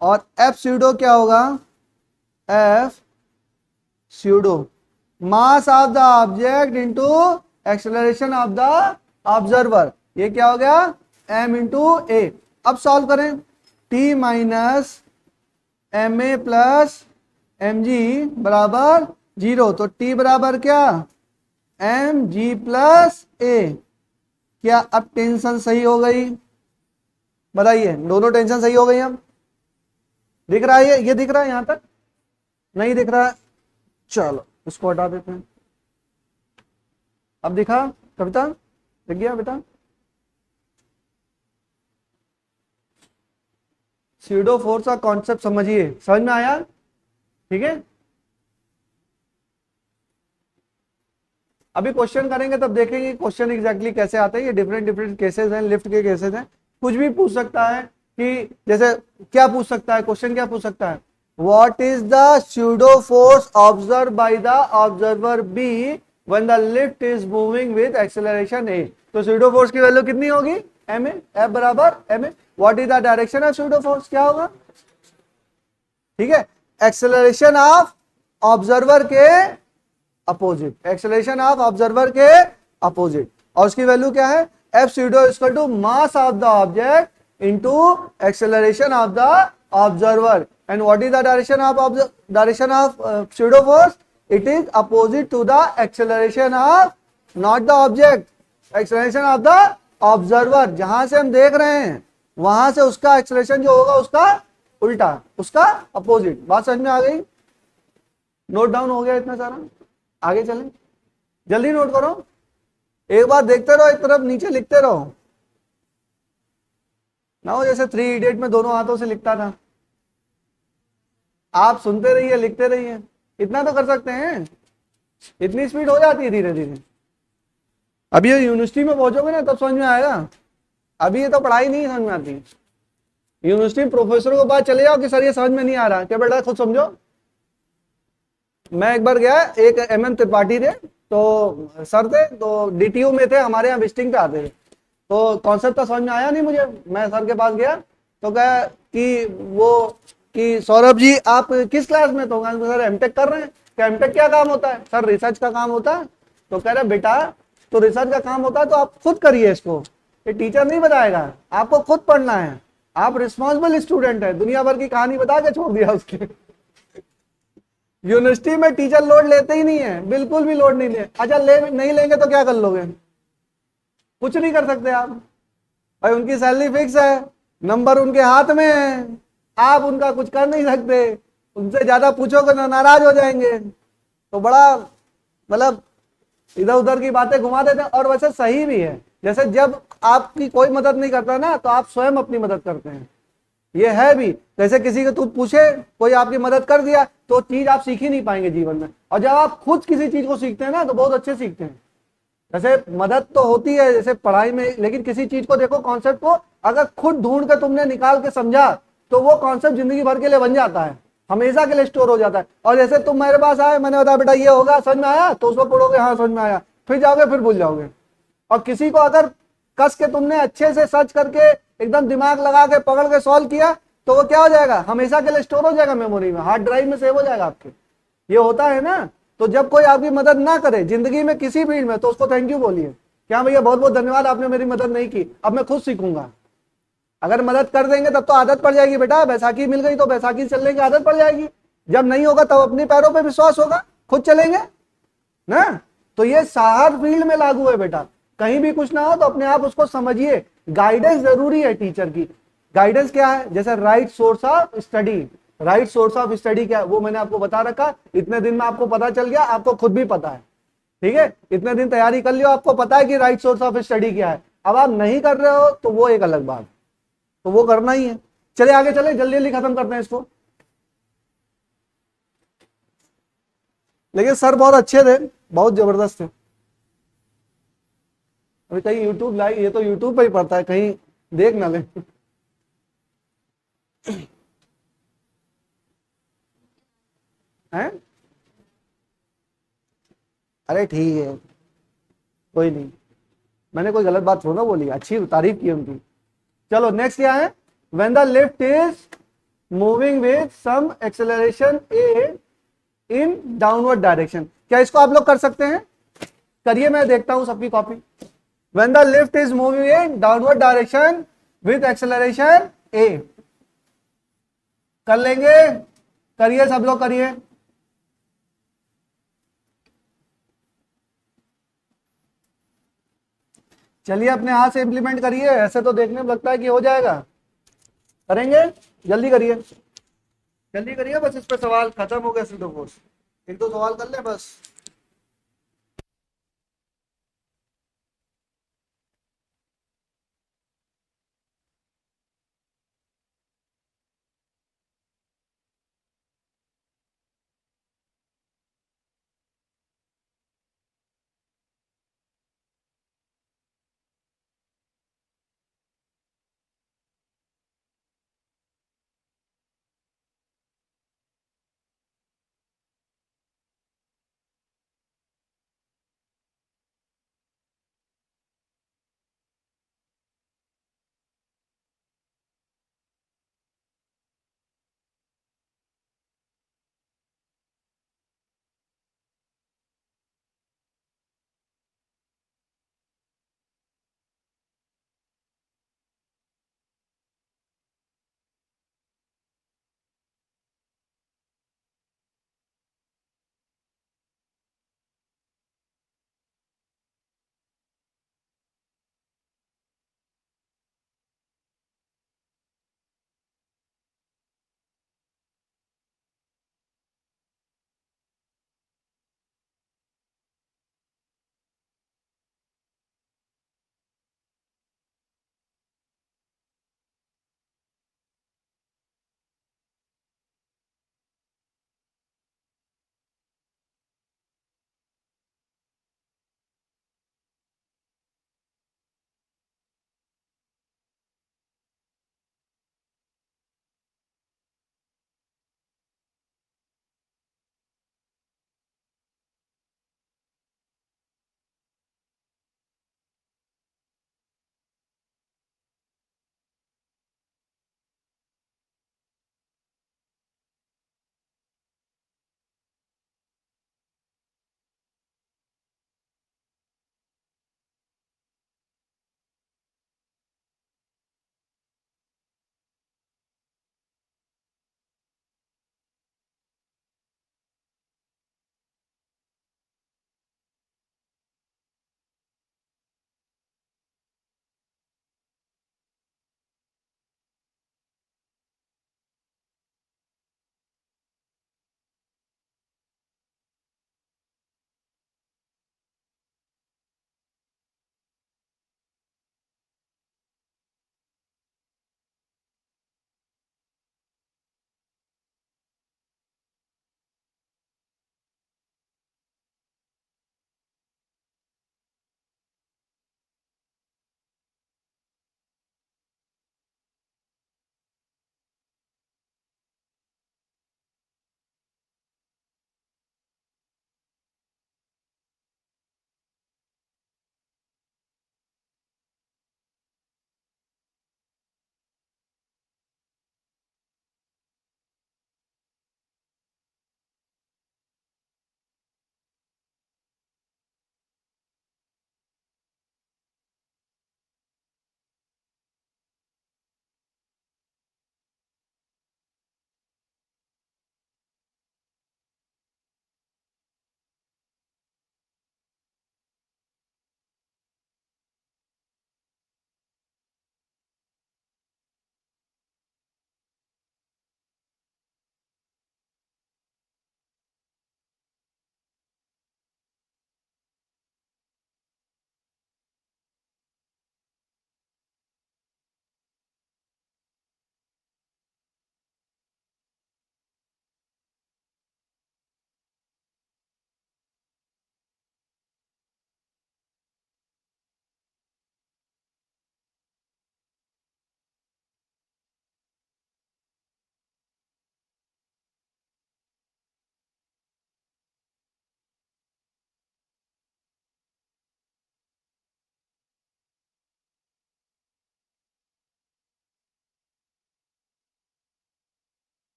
और एफ स्यूडो क्या होगा, F pseudo mass of the object into acceleration of the observer, ये क्या हो गया, m इंटू ए। अब सॉल्व करें, t minus M A plus M G बराबर 0, तो t बराबर क्या, एम जी प्लस ए। क्या अब टेंशन सही हो गई, बताइए, दोनों टेंशन सही हो गई, अब दिख रहा है, ये दिख रहा है, यहां तक नहीं दिख रहा है, चलो इसको हटा देते हैं। अब दिखा कविता, दिख गया बेटा, स्यूडो फोर्स का कॉन्सेप्ट समझिए, समझ में आया, ठीक है। अभी क्वेश्चन करेंगे तब देखेंगे क्वेश्चन एग्जैक्टली कैसे आते हैं, ये डिफरेंट डिफरेंट केसेस हैं, लिफ्ट के केसेस हैं, कुछ भी पूछ सकता है, कि जैसे क्या पूछ सकता है, क्वेश्चन क्या पूछ सकता है, what is the pseudo force observe by the observer B when the lift is moving with acceleration A, तो स्यूडो फोर्स की वैल्यू कितनी होगी, एम ए, एफ बराबर M A, what is the direction of pseudo force, क्या होगा, ठीक है, acceleration of observer के अपोजिट, एक्सेलरेशन ऑफ ऑब्जर्वर के अपोजिट, और उसकी वैल्यू क्या है, F pseudo equal to mass of the object into acceleration of the observer, and what is the direction of pseudo force, it is opposite to the acceleration of not the object, acceleration of the observer, जहां से हम देख रहे हैं वहां से उसका acceleration जो होगा उसका उल्टा, उसका अपोजिट। बात समझ में आ गई, नोट डाउन हो गया इतना सारा, आगे चलें, जल्दी नोट करो, एक बार देखते रहो, एक तरफ नीचे लिखते रहो ना, हो जैसे 3 इडियट में दोनों हाथों से लिखता था, आप सुनते रहिए लिखते रहिए, इतना तो कर सकते हैं, इतनी स्पीड हो जाती है धीरे धीरे। अभी ये यूनिवर्सिटी में पहुंचोगे ना तब समझ में आएगा, अभी ये तो पढ़ाई नहीं समझ में आती, यूनिवर्सिटी प्रोफेसरों के पास चले जाओ कि सर ये समझ में नहीं आ रहा, क्या बेटा खुद समझो। मैं एक बार गया, एक MM त्रिपाठी थे, तो सर थे, तो DTU में थे, हमारे यहाँ विजिटिंग पे आते थे, तो कॉन्सेप्ट तो समझ में आया नहीं मुझे, मैं सर के पास गया तो कहा कि वो कि सौरभ जी आप किस क्लास में, तो सर एमटेक कर रहे हैं, क्या एमटेक क्या काम होता है, सर रिसर्च का काम होता है, तो कह रहे बेटा तो रिसर्च का काम होता है तो आप खुद करिए इसको, ये टीचर नहीं बताएगा, आपको खुद पढ़ना है, आप रिस्पॉन्सिबल स्टूडेंट है, दुनिया भर की कहानी बता के छोड़ दिया उसके यूनिवर्सिटी में टीचर लोड लेते ही नहीं है, बिल्कुल भी लोड नहीं ले। अच्छा ले नहीं लेंगे तो क्या कर लोगे? कुछ नहीं कर सकते आप भाई, उनकी सैलरी फिक्स है, नंबर उनके हाथ में है, आप उनका कुछ कर नहीं सकते। उनसे ज्यादा पूछोगे ना नाराज हो जाएंगे। तो बड़ा मतलब इधर उधर की बातें घुमा देते हैं, और वैसे सही भी है। जैसे जब आपकी कोई मदद नहीं करता ना तो आप स्वयं अपनी मदद करते हैं, ये है भी। जैसे किसी को तू पूछे, कोई आपकी मदद कर दिया तो चीज आप सीख ही नहीं पाएंगे जीवन में। और जब आप खुद किसी चीज को सीखते हैं ना तो बहुत अच्छे सीखते हैं। जैसे मदद तो होती है जैसे पढ़ाई में, लेकिन किसी चीज को देखो, कॉन्सेप्ट को अगर खुद ढूंढ के तुमने निकाल के समझा तो वो कॉन्सेप्ट जिंदगी भर के लिए बन जाता है, हमेशा के लिए स्टोर हो जाता है। और जैसे तुम मेरे पास आए, मैंने बताया बेटा ये होगा, समझ में आया, तो उसको पढ़ोगे, हाँ समझ में आया, फिर जाओगे फिर भूल जाओगे। और किसी को अगर कस के तुमने अच्छे से सर्च करके एकदम दिमाग लगा के पकड़ के सॉल्व किया तो वो क्या हो जाएगा, हमेशा के लिए स्टोर हो जाएगा मेमोरी में, हार्ड ड्राइव में सेव हो जाएगा आपके। ये होता है ना। तो जब कोई आपकी मदद ना करे जिंदगी में किसी फील्ड में तो उसको थैंक यू बोलिए, क्या भैया बहुत बहुत धन्यवाद, आपने मेरी मदद नहीं की, अब मैं खुद सीखूंगा। अगर मदद कर देंगे तब तो आदत पड़ जाएगी बेटा, बैसाखी मिल गई तो बैसाखी चलने की आदत पड़ जाएगी। जब नहीं होगा तब अपने पैरों पे विश्वास होगा, खुद चलेंगे ना। तो ये हर फील्ड में लागू है बेटा। कहीं भी कुछ ना हो तो अपने आप उसको समझिए। गाइडेंस जरूरी है टीचर की। गाइडेंस क्या है, जैसे right source of study. Right source of study क्या है वो मैंने आपको बता रखा, इतने दिन में आपको पता चल गया, आपको खुद भी पता है। ठीक है, इतने दिन तैयारी कर लियो, आपको पता है कि राइट सोर्स ऑफ स्टडी क्या है। अब आप नहीं कर रहे हो तो वो एक अलग बात, तो वो करना ही है। चले आगे चले, जल्दी जल्दी खत्म करते हैं इसको। लेकिन सर बहुत अच्छे थे, बहुत जबरदस्त थे। अभी कहीं यूट्यूब लाइव, ये तो यूट्यूब पे ही पड़ता है, कहीं देख ना ले। हैं? अरे ठीक है, कोई नहीं, मैंने कोई गलत बात थोड़ा ना बोली, अच्छी तारीफ की उनकी। चलो नेक्स्ट क्या है, when the lift is moving with some acceleration A in downward direction. क्या इसको आप लोग कर सकते हैं? करिए, मैं देखता हूं सबकी copy. When the lift is moving in downward direction with acceleration A, कर लेंगे? करिए सब लोग करिए। चलिए अपने हाथ से इंप्लीमेंट करिए, ऐसे तो देखने में लगता है कि हो जाएगा। करेंगे? जल्दी करिए, जल्दी करिए, बस इस पे सवाल खत्म हो गया सीधो कोर्स। एक दो सवाल कर ले बस।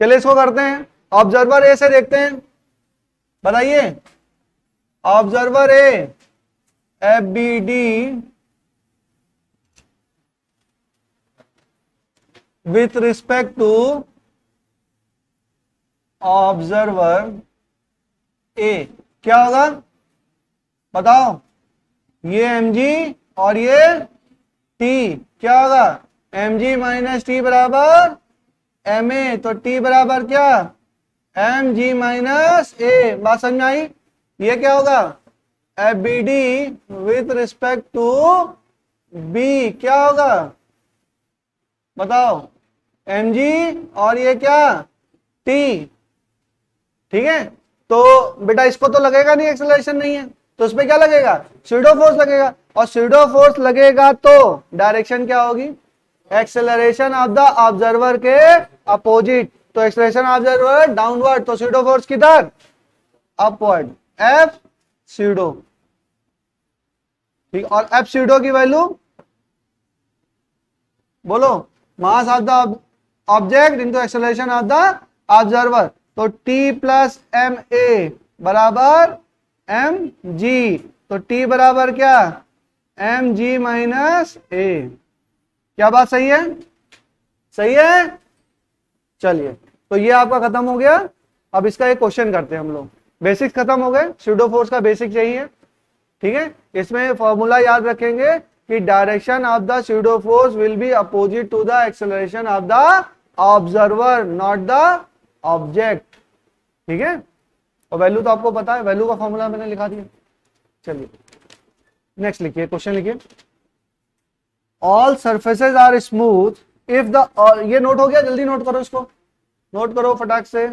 चलिए इसको करते हैं। ऑब्जर्वर ए से देखते हैं, बताइए observer A F B D with respect to observer A क्या होगा बताओ, ये mg और ये t क्या होगा, mg माइनस टी बराबर ma, तो t बराबर क्या mg माइनस a। बात समझ में आई? ये क्या होगा F B D with respect to b क्या होगा बताओ, mg और ये क्या t। ठीक है, तो बेटा इसको तो लगेगा नहीं, एक्सेलरेशन नहीं है, तो उसमें क्या लगेगा स्यूडो फोर्स लगेगा, और स्यूडो फोर्स लगेगा तो डायरेक्शन क्या होगी, एक्सेलरेशन ऑफ द ऑब्जर्वर के अपोजिट। तो एक्सेलरेशन ऑब्जर्वर डाउनवर्ड, तो स्यूडो फोर्स किधर अपवर्ड, एफ स्यूडो। ठीक, और एफ स्यूडो की वैल्यू बोलो, मास of the object into acceleration of the observer. तो t प्लस एम ए बराबर एम जी, तो t बराबर क्या एम जी माइनस ए। क्या बात सही है? सही है। चलिए, तो ये आपका खत्म हो गया। अब इसका एक क्वेश्चन करते हैं हम लोग। बेसिक्स खत्म हो गए, स्यूडो फोर्स का बेसिक चाहिए। ठीक है, इसमें फॉर्मूला याद रखेंगे कि direction of the pseudo force will be opposite to the acceleration of the observer, not the object. ठीक है, और वैल्यू तो आपको पता है, वैल्यू का फॉर्मूला मैंने लिखा दिया। चलिए नेक्स्ट लिखिए, क्वेश्चन लिखिए। All surfaces are smooth if the, ये नोट हो गया, जल्दी नोट करो, इसको नोट करो फटाक से।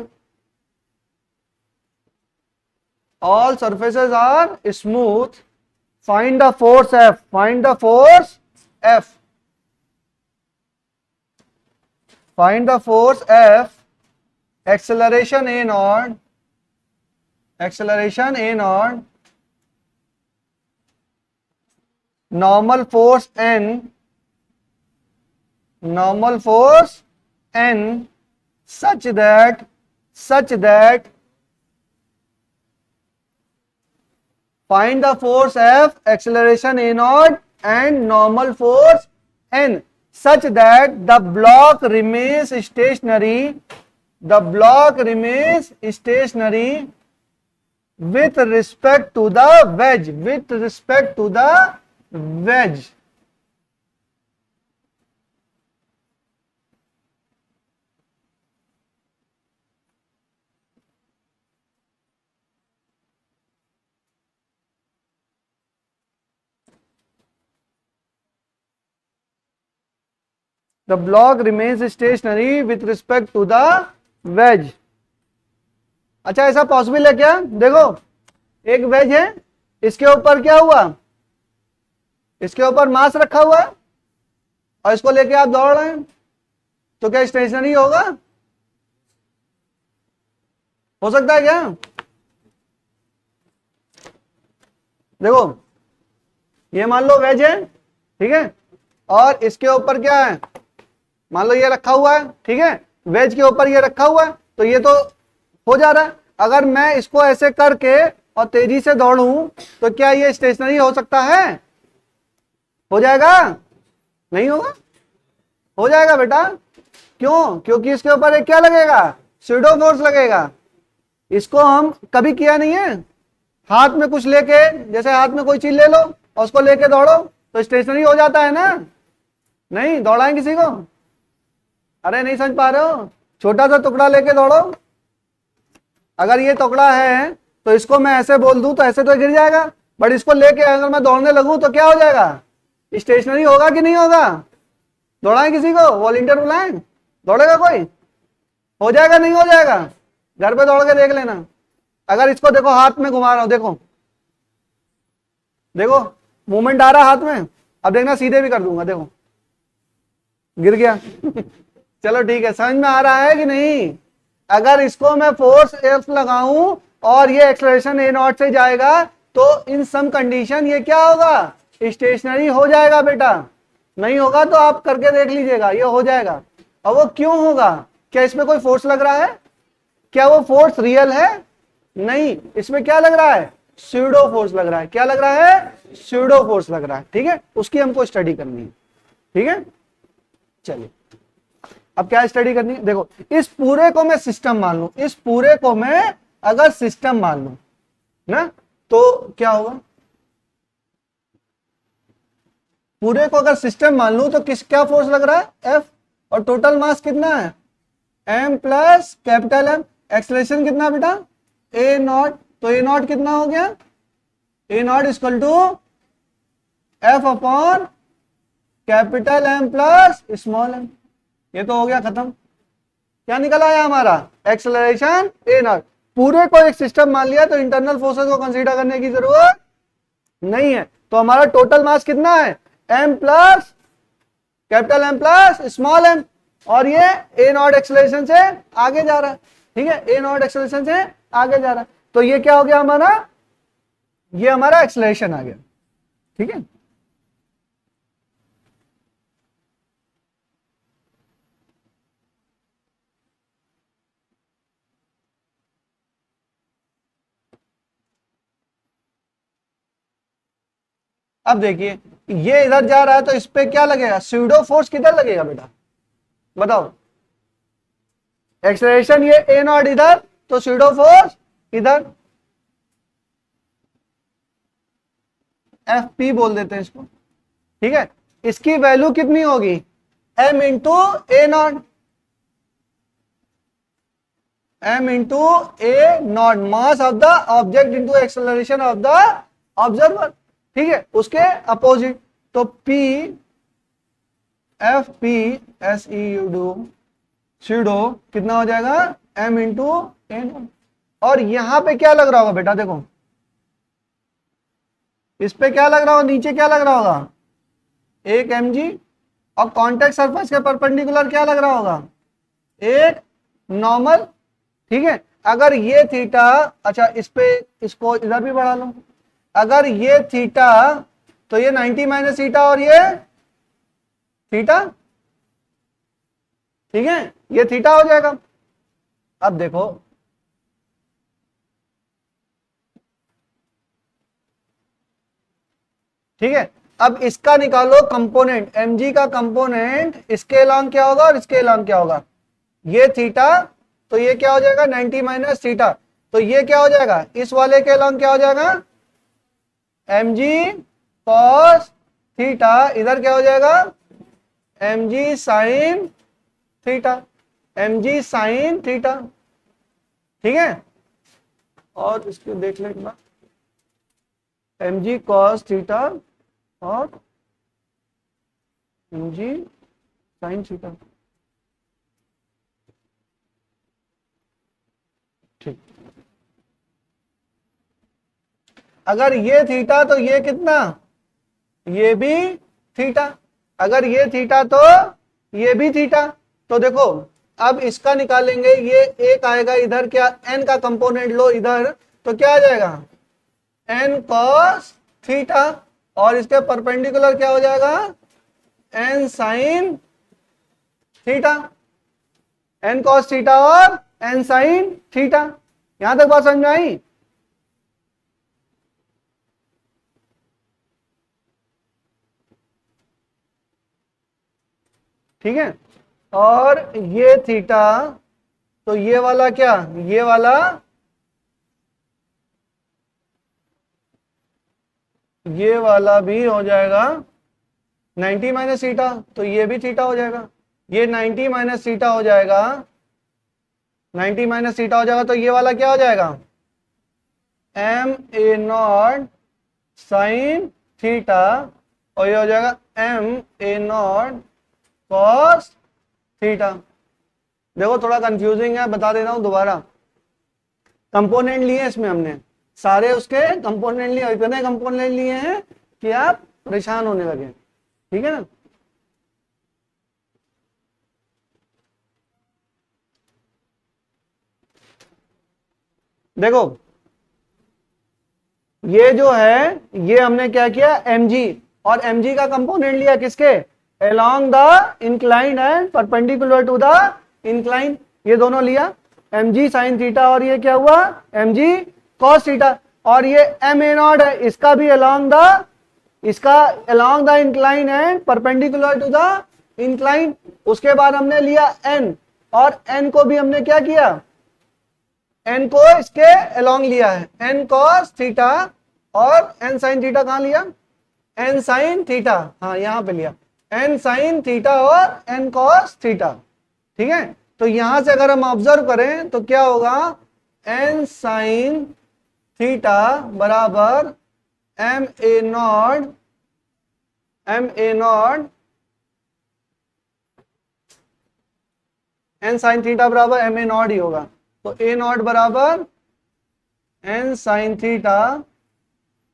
All surfaces are smooth, find the force F, find the force F, find the force F, acceleration a naught, acceleration a naught, normal force n, normal force n, such that find the force F, acceleration a naught and normal force n, such that the block remains stationary, the block remains stationary with respect to the wedge, with respect to the wedge. The block remains stationary with respect to the wedge. अच्छा, ऐसा possible है क्या? देखो, एक veg है, इसके ऊपर क्या हुआ, इसके ऊपर मास रखा हुआ है और इसको लेके आप दौड़ रहे हैं, तो क्या स्टेशनरी होगा? हो सकता है क्या? देखो, ये मान लो वेज है, ठीक है, और इसके ऊपर क्या है, मान लो ये रखा हुआ है, ठीक है, वेज के ऊपर ये रखा हुआ है, तो ये तो हो जा रहा है। अगर मैं इसको ऐसे करके और तेजी से दौड़ूं तो क्या ये स्टेशनरी हो सकता है? हो जाएगा? नहीं होगा? हो जाएगा बेटा। क्यों? क्योंकि इसके ऊपर एक क्या लगेगा, स्यूडो फोर्स लगेगा। इसको हम कभी किया नहीं है, हाथ में कुछ लेके, जैसे हाथ में कोई चीज ले लो और उसको लेके दौड़ो तो स्टेशनरी हो जाता है ना? नहीं, दौड़ाएं किसी को? अरे नहीं समझ पा रहे हो? छोटा सा टुकड़ा लेके दौड़ो। अगर ये टुकड़ा है तो इसको मैं ऐसे बोल दूं तो ऐसे तो गिर जाएगा, बट इसको लेके अगर मैं दौड़ने लगूं तो क्या हो जाएगा, स्टेशनरी होगा कि नहीं होगा? दौड़ाएं किसी को, वॉलंटियर बुलाएं, दौड़ेगा कोई? हो जाएगा नहीं हो जाएगा? घर पे दौड़ के देख लेना। अगर इसको देखो हाथ में घुमा रहा हूं, देखो देखो मूवमेंट आ रहा हाथ में, अब देखना सीधे भी कर दूंगा, देखो गिर गया। चलो ठीक है, समझ में आ रहा है कि नहीं? अगर इसको मैं फोर्स एफ लगाऊं और ये एक्सेलरेशन ए नॉट से जाएगा तो इन सम कंडीशन ये क्या होगा, स्टेशनरी हो जाएगा बेटा। नहीं होगा तो आप करके देख लीजिएगा, ये हो जाएगा। और वो क्यों होगा? क्या इसमें कोई फोर्स लग रहा है? क्या वो फोर्स रियल है? नहीं, इसमें क्या लग रहा है? स्यूडो फोर्स लग रहा है। क्या लग रहा है? स्यूडो फोर्स लग रहा है। ठीक है, उसकी हमको स्टडी करनी है। ठीक है, चलिए अब क्या स्टडी करनी है? देखो, इस पूरे को मैं सिस्टम मान लूं, इस पूरे को मैं अगर सिस्टम मान लूं ना, तो क्या होगा? पूरे को अगर सिस्टम मान लूं तो क्या फोर्स लग रहा है? F। और टोटल मास कितना है? m plus capital M। Acceleration कितना बेटा? a naught. तो a नॉट कितना हो गया? a naught equal to F upon capital M plus small m। ये तो हो गया खत्म। क्या निकल आया हमारा? Acceleration a not. पूरे को एक सिस्टम मान लिया तो इंटरनल फोर्सेस को कंसीडर करने की जरूरत नहीं है। तो हमारा टोटल मास कितना है? m plus capital M plus small m। और ये a नॉट एक्सेलरेशन से आगे जा रहा है। ठीक है, a नॉट एक्सेलरेशन से आगे जा रहा है। तो ये क्या हो गया हमारा? ये हमारा एक्सेलरेशन आ गया। ठीक है, अब देखिए ये इधर जा रहा है तो इस पे क्या लगेगा? स्यूडो फोर्स किधर लगेगा बेटा? बताओ। एक्सेलरेशन ये a नॉट इधर, तो स्यूडो फोर्स इधर, FP बोल देते हैं इसको। ठीक है, इसकी वैल्यू कितनी होगी? m into A not. m into A not, mass of the object into acceleration of the observer. ठीक है, उसके अपोजिट। तो P FP स्यूडो कितना हो जाएगा? m into A naught. और यहां पे क्या लग रहा होगा बेटा? देखो इस पे क्या लग रहा होगा? नीचे क्या लग रहा होगा? एक mg। और कॉन्टेक्ट सरफेस के परपेंडिकुलर क्या लग रहा होगा? एक नॉर्मल। ठीक है, अगर ये थीटा, अच्छा इस पे इसको इधर भी बढ़ा लो, अगर ये थीटा तो ये 90 माइनस थीटा और ये थीटा। ठीक है, ये थीटा हो जाएगा। अब देखो ठीक है, अब इसका निकालो कंपोनेंट, mg का कंपोनेंट इसके लॉन्ग क्या होगा और इसके लॉन्ग क्या होगा? ये थीटा, तो ये क्या हो जाएगा? 90 माइनस थीटा। तो ये क्या हो जाएगा? इस वाले के लॉन्ग क्या हो जाएगा? mg cos theta. इधर क्या हो जाएगा? mg sin theta. mg sin theta. ठीक है, और इसको देख लें एक बार, mg cos थीटा और mg sin थीटा। ठीक, अगर ये थीटा तो ये कितना? ये भी थीटा। अगर ये थीटा तो ये भी थीटा। तो देखो अब इसका निकालेंगे, ये एक आएगा इधर, क्या n का कंपोनेंट लो इधर, तो क्या आ जाएगा? n cos theta. और इसके परपेंडिकुलर क्या हो जाएगा? n sin theta. n cos theta और n sin थीटा। यहां तक बात समझ में आई? ठीक है, और ये थीटा, तो ये वाला क्या? ये वाला भी हो जाएगा 90 माइनस थीटा, तो ये भी थीटा हो जाएगा। ये 90 माइनस थीटा हो जाएगा, 90 माइनस थीटा हो जाएगा, तो ये वाला क्या हो जाएगा? m a not sine theta, और ये हो जाएगा m a not cos theta. देखो थोड़ा कंफ्यूजिंग है, बता दे रहा हूं दोबारा। कंपोनेंट लिए इसमें हमने सारे, उसके कंपोनेंट लिए, इतने कंपोनेंट लिए हैं कि आप परेशान होने लगे। ठीक है ना? देखो ये जो है, ये हमने क्या किया? mg, और mg का कंपोनेंट लिया किसके? along the inclined and perpendicular to the incline, ये दोनों लिया एम जी साइन थीटा और ये क्या हुआ एम जी कॉस थीटा, और ये एम ए नॉट है, इसका भी along the incline and perpendicular to the incline. उसके बाद हमने लिया एन, और एन को भी हमने क्या किया, एन को इसके अलोंग लिया है, एन कॉस थीटा और एन साइन थीटा कहां लिया, एन साइन थीटा, हाँ यहां पे लिया एन साइन थीटा और एन कॉस थीटा। ठीक है, तो यहां से अगर हम ऑब्जर्व करें तो क्या होगा, एन साइन थीटा बराबर M A naught N sine theta बराबर एम ए नॉट ही होगा, तो ए नॉट बराबर N sine theta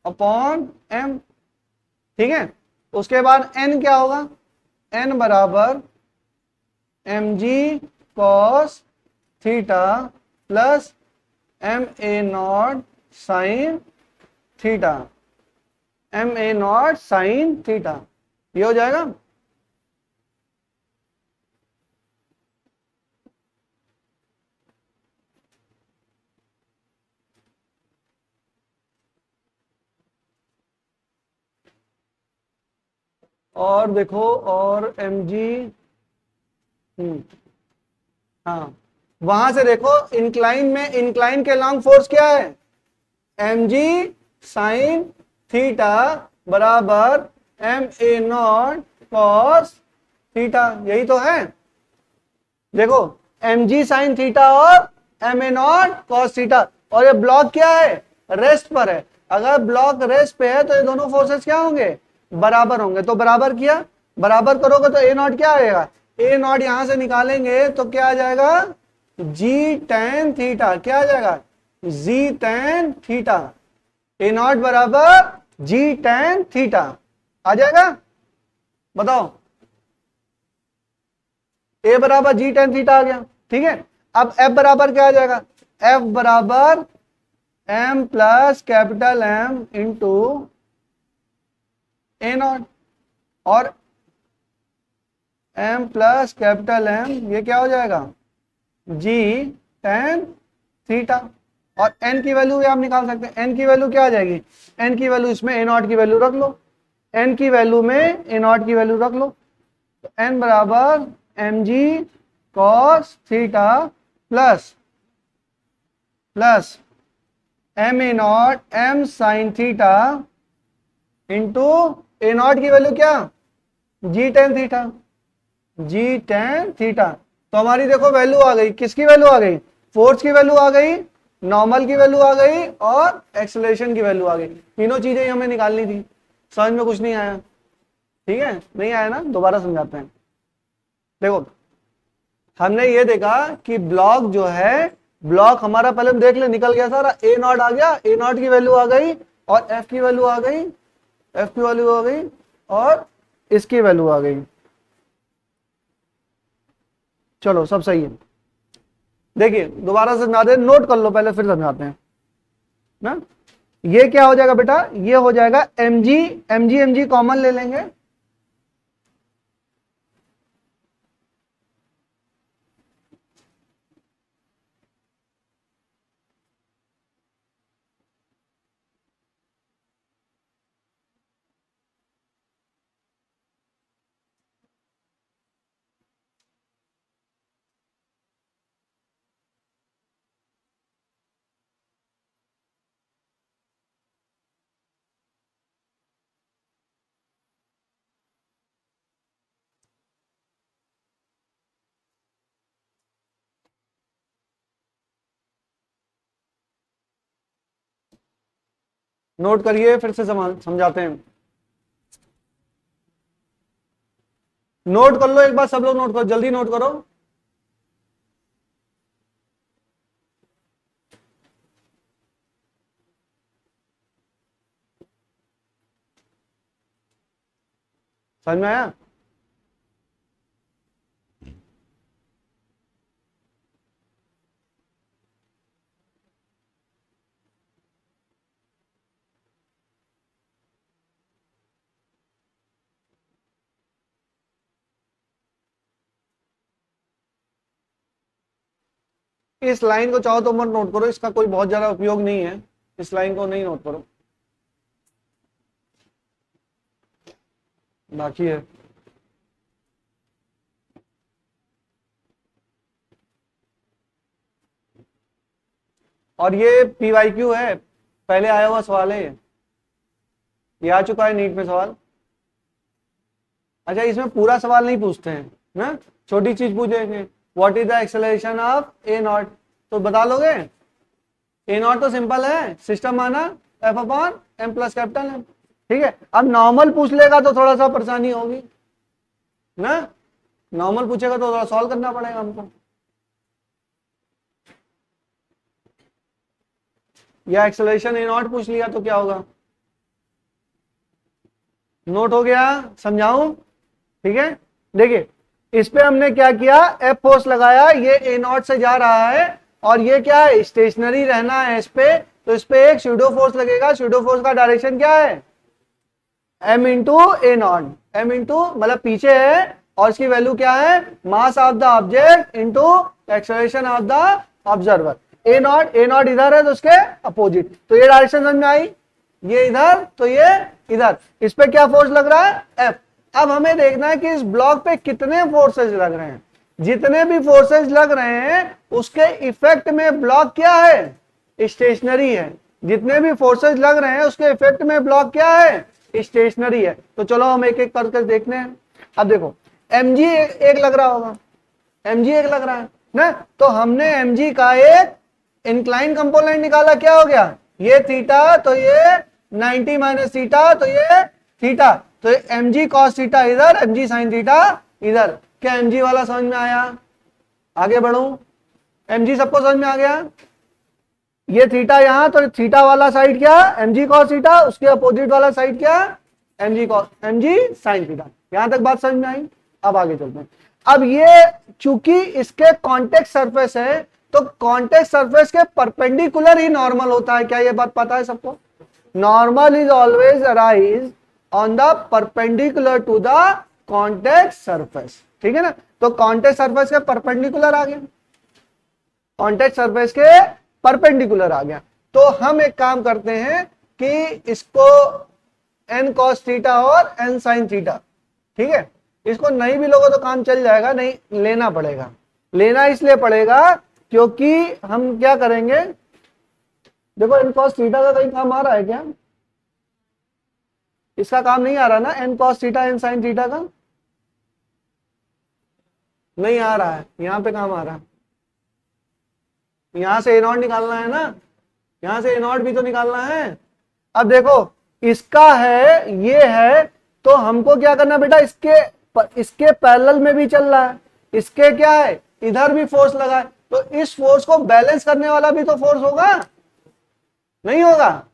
upon M. ठीक है, उसके बाद एन क्या होगा, एन बराबर M G cos theta plus M A not sine theta, M A not sine theta, ये हो जाएगा। और देखो, और एम जी, हाँ वहां से देखो इंक्लाइन में, इंक्लाइन के लॉन्ग फोर्स क्या है, एम जी साइन थीटा बराबर M A not cos theta, यही तो है। देखो एम जी साइन थीटा और M A not cos theta, और ये ब्लॉक क्या है, रेस्ट पर है। अगर ब्लॉक रेस्ट पे है तो ये दोनों फोर्सेस क्या होंगे, बराबर होंगे। तो बराबर किया, बराबर करोगे तो ए नॉट क्या आएगा, ए नॉट यहां से निकालेंगे तो क्या आ जाएगा, जी टेन थीटा, क्या आ जाएगा, जी टेन थीटा, ए नॉट बराबर जी टेन थीटा आ जाएगा। बताओ, ए बराबर जी टेन थीटा आ गया। ठीक है, अब एफ बराबर क्या आ जाएगा, एफ बराबर M plus capital M into A naught, और एम प्लस कैपिटल एम ये क्या हो जाएगा, जी टेन थीटा, और एन की वैल्यू आप निकाल सकते हैं। एन की वैल्यू क्या आ जाएगी, एन की वैल्यू इसमें ए नॉट की वैल्यू रख लो, एन की वैल्यू में ए नॉट की वैल्यू रख लो, तो एन बराबर M G cos theta plus M A naught M sine theta into A naught की वैल्यू क्या, G tan theta, G tan theta. तो हमारी देखो वैल्यू आ गई, किसकी वैल्यू आ गई, फोर्स की वैल्यू आ गई, नॉर्मल की वैल्यू आ गई, और एक्सेलरेशन की वैल्यू आ गई। तीनों चीजें ही हमें निकालनी थी। समझ में कुछ नहीं आया, ठीक है, नहीं आया ना, दोबारा समझाते हैं। देखो हमने ये देखा कि ब्लॉक जो है, ब्लॉक हमारा पहले देख ले निकल गया सारा, ए नॉट आ गया, ए नॉट की वैल्यू आ गई, और एफ की वैल्यू आ गई, एफ की वैल्यू आ गई, और इसकी वैल्यू आ गई। चलो सब सही है। देखिए दोबारा समझाते हैं, नोट कर लो पहले फिर समझाते हैं ना। ये क्या हो जाएगा बेटा, ये हो जाएगा M G, M G common ले लेंगे, नोट करिए फिर से समझाते हैं। नोट कर लो एक बार, सब लोग नोट करो, जल्दी नोट करो। समझ में आया, इस लाइन को चाहो तो मत नोट करो, इसका कोई बहुत ज्यादा उपयोग नहीं है, इस लाइन को नहीं नोट करो, बाकी है। और ये पीवाईक्यू है, पहले आया हुआ सवाल है ये आ चुका है नीट में सवाल। अच्छा, इसमें पूरा सवाल नहीं पूछते हैं ना, छोटी चीज पूछेंगे, what is the acceleration of A naught, तो बता लोगे। ए नॉट तो सिंपल है, सिस्टम माना F upon M plus capital M, ठीक है। अब नॉर्मल पूछ लेगा तो थोड़ा सा परेशानी होगी ना, नॉर्मल पूछेगा तो थोड़ा सॉल्व करना पड़ेगा हमको, या एक्सेलरेशन ए नॉट पूछ लिया तो क्या होगा, नोट हो गया, समझाऊं, ठीक है। देखिए इस पे हमने क्या किया, एफ फोर्स लगाया, ये ए नॉट से जा रहा है और ये क्या है, स्टेशनरी रहना है इस पे, तो इस पे एक स्यूडो फोर्स लगेगा, स्यूडो फोर्स का डायरेक्शन क्या है, M into A naught, M into मतलब पीछे है और इसकी वैल्यू क्या है, mass of the object into acceleration of the observer. A naught इधर है तो उसके अपोजिट, तो ये डायरेक्शन समझ में आई, ये इधर तो ये इधर, इस पे क्या फोर्स लग रहा है, एफ। अब हमें देखना है कि इस ब्लॉक पे कितने फोर्सेज लग रहे हैं, जितने भी फोर्सेज लग रहे हैं उसके इफेक्ट में ब्लॉक क्या है, स्टेशनरी है, जितने भी फोर्सेज लग रहे हैं उसके इफेक्ट में ब्लॉक क्या है, स्टेशनरी है। तो चलो हम एक एक करके देखते हैं। अब देखो mg एक लग रहा होगा, mg एक लग रहा है ना, तो हमने mg का एक इंक्लाइन कंपोनेंट निकाला, क्या हो गया, ये थीटा तो ये 90 माइनस थीटा तो ये थीटा, तो ये mg cos थीटा इधर, mg sin थीटा इधर। क्या mg वाला समझ में आया, आगे बढ़ू, mg सबको समझ में आ गया, ये थीटा यहां, तो थीटा वाला साइड क्या, mg cos थीटा, उसके अपोजिट वाला साइड क्या, mg sin थीटा। यहां तक बात समझ में आई, अब आगे चलते हैं। अब ये चूंकि इसके कॉन्टेक्ट सरफेस है, तो कॉन्टेक्ट सरफेस के परपेंडिकुलर ही नॉर्मल होता है, क्या ये बात पता है सबको, normal is always arise on the perpendicular to the contact surface, ठीक है ना। तो कॉन्टेक्ट सरफेस के परपेंडिकुलर आ गया, कॉन्टेक्ट सरफेस के परपेंडिकुलर आ गया, तो हम एक काम करते हैं कि इसको n cos थीटा और n sin थीटा, ठीक है, इसको नहीं भी लोगों तो काम चल जाएगा, नहीं लेना पड़ेगा, लेना इसलिए पड़ेगा क्योंकि हम क्या करेंगे, देखो n cos थीटा का कहीं काम आ रहा है क्या, इसका काम नहीं आ रहा ना, n cos theta n sin theta का नहीं आ रहा है, यहां पे काम आ रहा है, यहां से ए नॉट निकालना है ना, यहां से ए नॉट भी तो निकालना है। अब देखो इसका है, ये है, तो हमको क्या करना बेटा, इसके पैरेलल में भी चल रहा है, इसके क्या है, इधर भी फोर्स लगा है, तो इस फोर्स को बैलेंस करने वाला भी तो फोर्स होगा, नहीं होगा,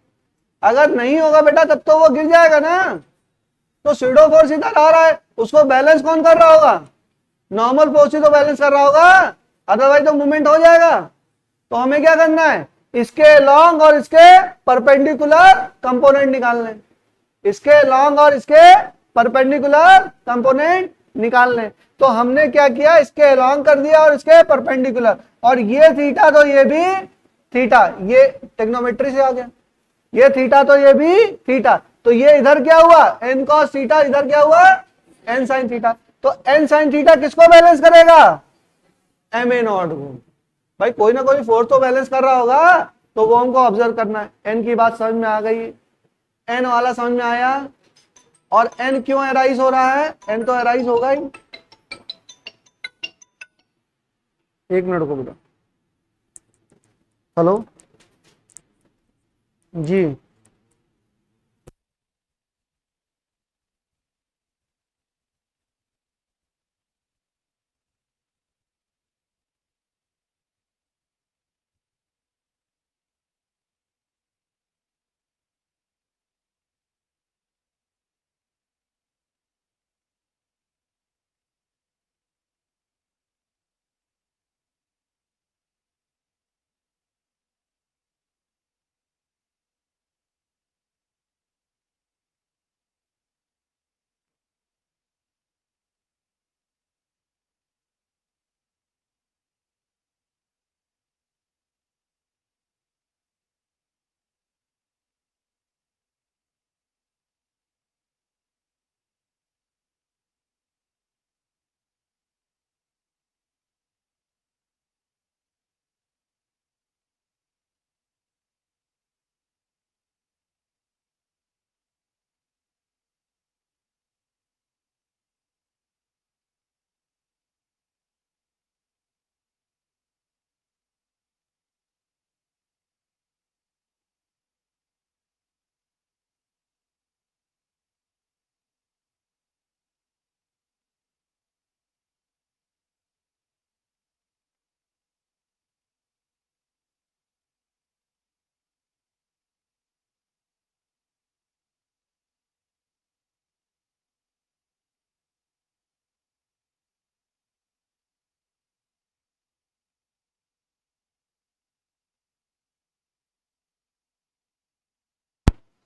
अगर नहीं होगा बेटा तब तो वो गिर जाएगा ना, तो स्यूडो फोर्स इधर आ रहा है, उसको बैलेंस कौन कर रहा होगा, नॉर्मल फोर्स ही तो बैलेंस कर रहा होगा, अदरवाइज तो मूवमेंट हो जाएगा। तो हमें क्या करना है, इसके लॉन्ग और इसके परपेंडिकुलर कंपोनेंट निकालने, इसके लॉन्ग और इसके परपेंडिकुलर कंपोनेंट निकालने। तो हमने क्या किया, इसके लॉन्ग कर दिया और इसके परपेंडिकुलर, और ये थीटा तो ये भी थीटा, ये टेक्नोमेट्री से आ गया, ये थीटा तो ये भी थीटा, तो ये इधर क्या हुआ, n cos थीटा, इधर क्या हुआ, n sin थीटा, तो n sin थीटा किसको बैलेंस करेगा, m a नॉट को, भाई कोई ना कोई फोर्स तो बैलेंस कर रहा होगा, तो वो हमको ऑब्जर्व करना है। n की बात समझ में आ गई, n वाला समझ में आया, और n क्यों अराइज हो रहा है, n तो अराइज होगा ही, एक मिनट को बेटा, हेलो जी,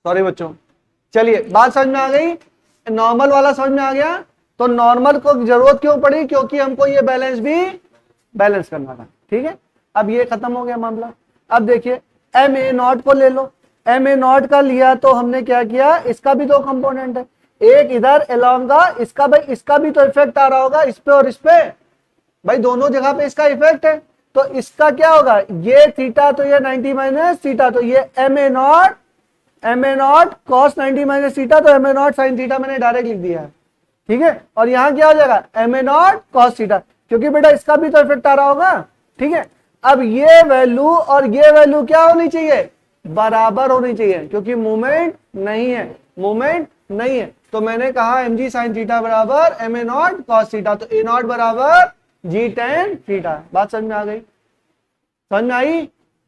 सॉरी बच्चों, चलिए बात समझ में आ गई, नॉर्मल वाला समझ में आ गया। तो नॉर्मल को जरूरत क्यों पड़ी, क्योंकि हमको ये बैलेंस भी बैलेंस करना था, ठीक है। अब ये खत्म हो गया मामला। अब देखिए एम ए नॉट को ले लो, एम ए नॉट का लिया तो हमने क्या किया, इसका भी दो कंपोनेंट है, एक इधर अलोंग का, इसका भाई इसका भी तो इफेक्ट आ रहा होगा इस पे और इस पे, भाई दोनों जगह पे इसका इफेक्ट है। तो इसका क्या होगा, ये थीटा तो ये 90 माइनस थीटा, तो ये M A not cos 90 minus theta, तो M A not sine theta मैंने डायरेक्ट लिख दिया है, ठीक है। और यहां क्या हो जाएगा, M A not cos theta, क्योंकि बेटा इसका भी तो इफेक्ट आ रहा होगा, ठीक है। अब ये वैल्यू और ये वैल्यू क्या होनी चाहिए, बराबर होनी चाहिए, क्योंकि मूवमेंट नहीं है, मूवमेंट नहीं है। तो मैंने कहा एम जी साइन थीटा बराबर M A not cos theta, तो ए नॉट बराबर जी टेन थीटा। बात समझ में आ गई, समझ में आई,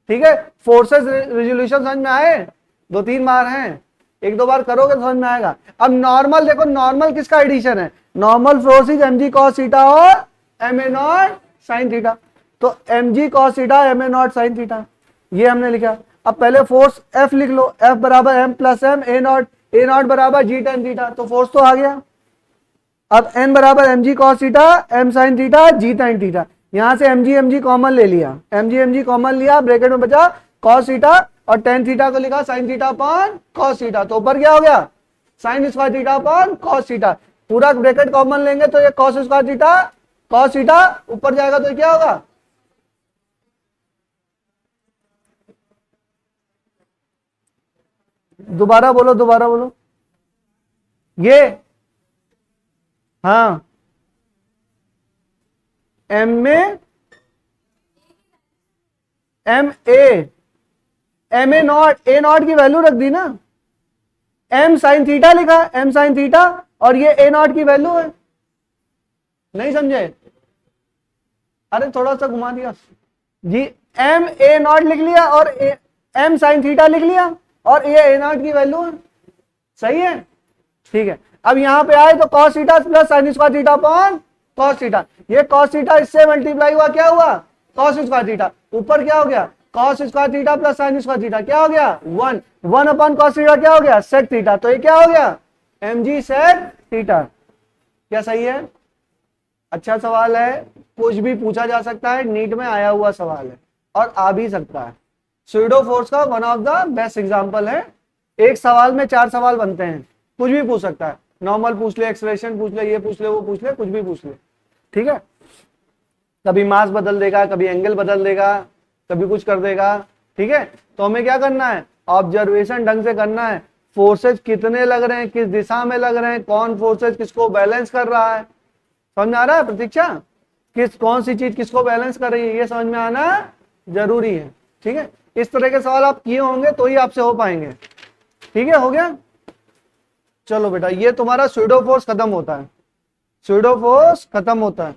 ठीक है। फोर्सेस रेजोल्यूशन समझ में आए, 2-3 बार हैं, 1-2 बार करोगे तो समझ में आएगा। अब नॉर्मल देखो, नॉर्मल किसका एडिशन है, normal force is M G cos theta और M A not sine theta, तो M G cos theta M A not sine theta, ये हमने लिखा। अब पहले फोर्स एफ लिख लो, एफ बराबर M plus M A naught बराबर जी टेन थीटा, तो फोर्स तो आ गया। अब एन बराबर M G cos theta M sine theta G tan theta, यहां से एम जी कॉमन ले लिया, एम जी कॉमन लिया, ब्रैकेट में बचा कॉस थीटा और टेन थीटा को लिखा sign theta upon cos theta, तो ऊपर क्या हो गया sine square theta upon cos theta, पूरा ब्रैकेट कॉमन लेंगे तो ये cos square theta cos theta ऊपर जाएगा तो क्या होगा, दोबारा बोलो ये, हाँ एम में एम ए नॉट की वैल्यू रख दी ना, एम साइन थीटा लिखा, एम साइन थीटा, और ये ए नॉट की वैल्यू है, नहीं समझे, अरे थोड़ा सा घुमा दिया जी, एम ए नॉट लिख लिया और एम साइन थीटा लिख लिया और ये ए नॉट की वैल्यू है, सही है, ठीक है। अब यहां पे आए तो cos theta plus sine square theta upon cos theta, ये cos थीटा इससे मल्टीप्लाई हुआ, क्या हुआ cos स्क्वायर थीटा, ऊपर क्या हो गया cos square theta plus sine square theta, क्या हो गया 1 अपॉन cos थीटा, क्या हो गया sec थीटा, तो ये क्या हो गया mg sec थीटा। क्या सही है, अच्छा सवाल है, कुछ भी पूछा जा सकता है, नीट में आया हुआ सवाल है और आ भी सकता है, स्यूडो फोर्स का one of the best example है, एक सवाल में 4 सवाल बनते हैं, कुछ भी पूछ सकता है, नॉर्मल पूछ ले, एक्सप्रेशन पूछ ले, ये पूछ ले, वो पूछ ले, कुछ भी पूछ ले, ठीक है। कभी मास बदल देगा, कभी एंगल बदल देगा, कभी कुछ कर देगा, ठीक है। तो हमें क्या करना है, ऑब्जर्वेशन ढंग से करना है, फोर्सेज कितने लग रहे हैं, किस दिशा में लग रहे हैं, कौन फोर्सेज किसको बैलेंस कर रहा है, समझ में आ रहा है प्रतीक्षा, कौन सी चीज किसको बैलेंस कर रही है, ये समझ में आना जरूरी है, ठीक है। इस तरह के सवाल आप किए होंगे तो ही आपसे हो पाएंगे, ठीक है, हो गया। चलो बेटा, ये तुम्हारा स्यूडो फोर्स खत्म होता है, स्यूडो फोर्स खत्म होता है।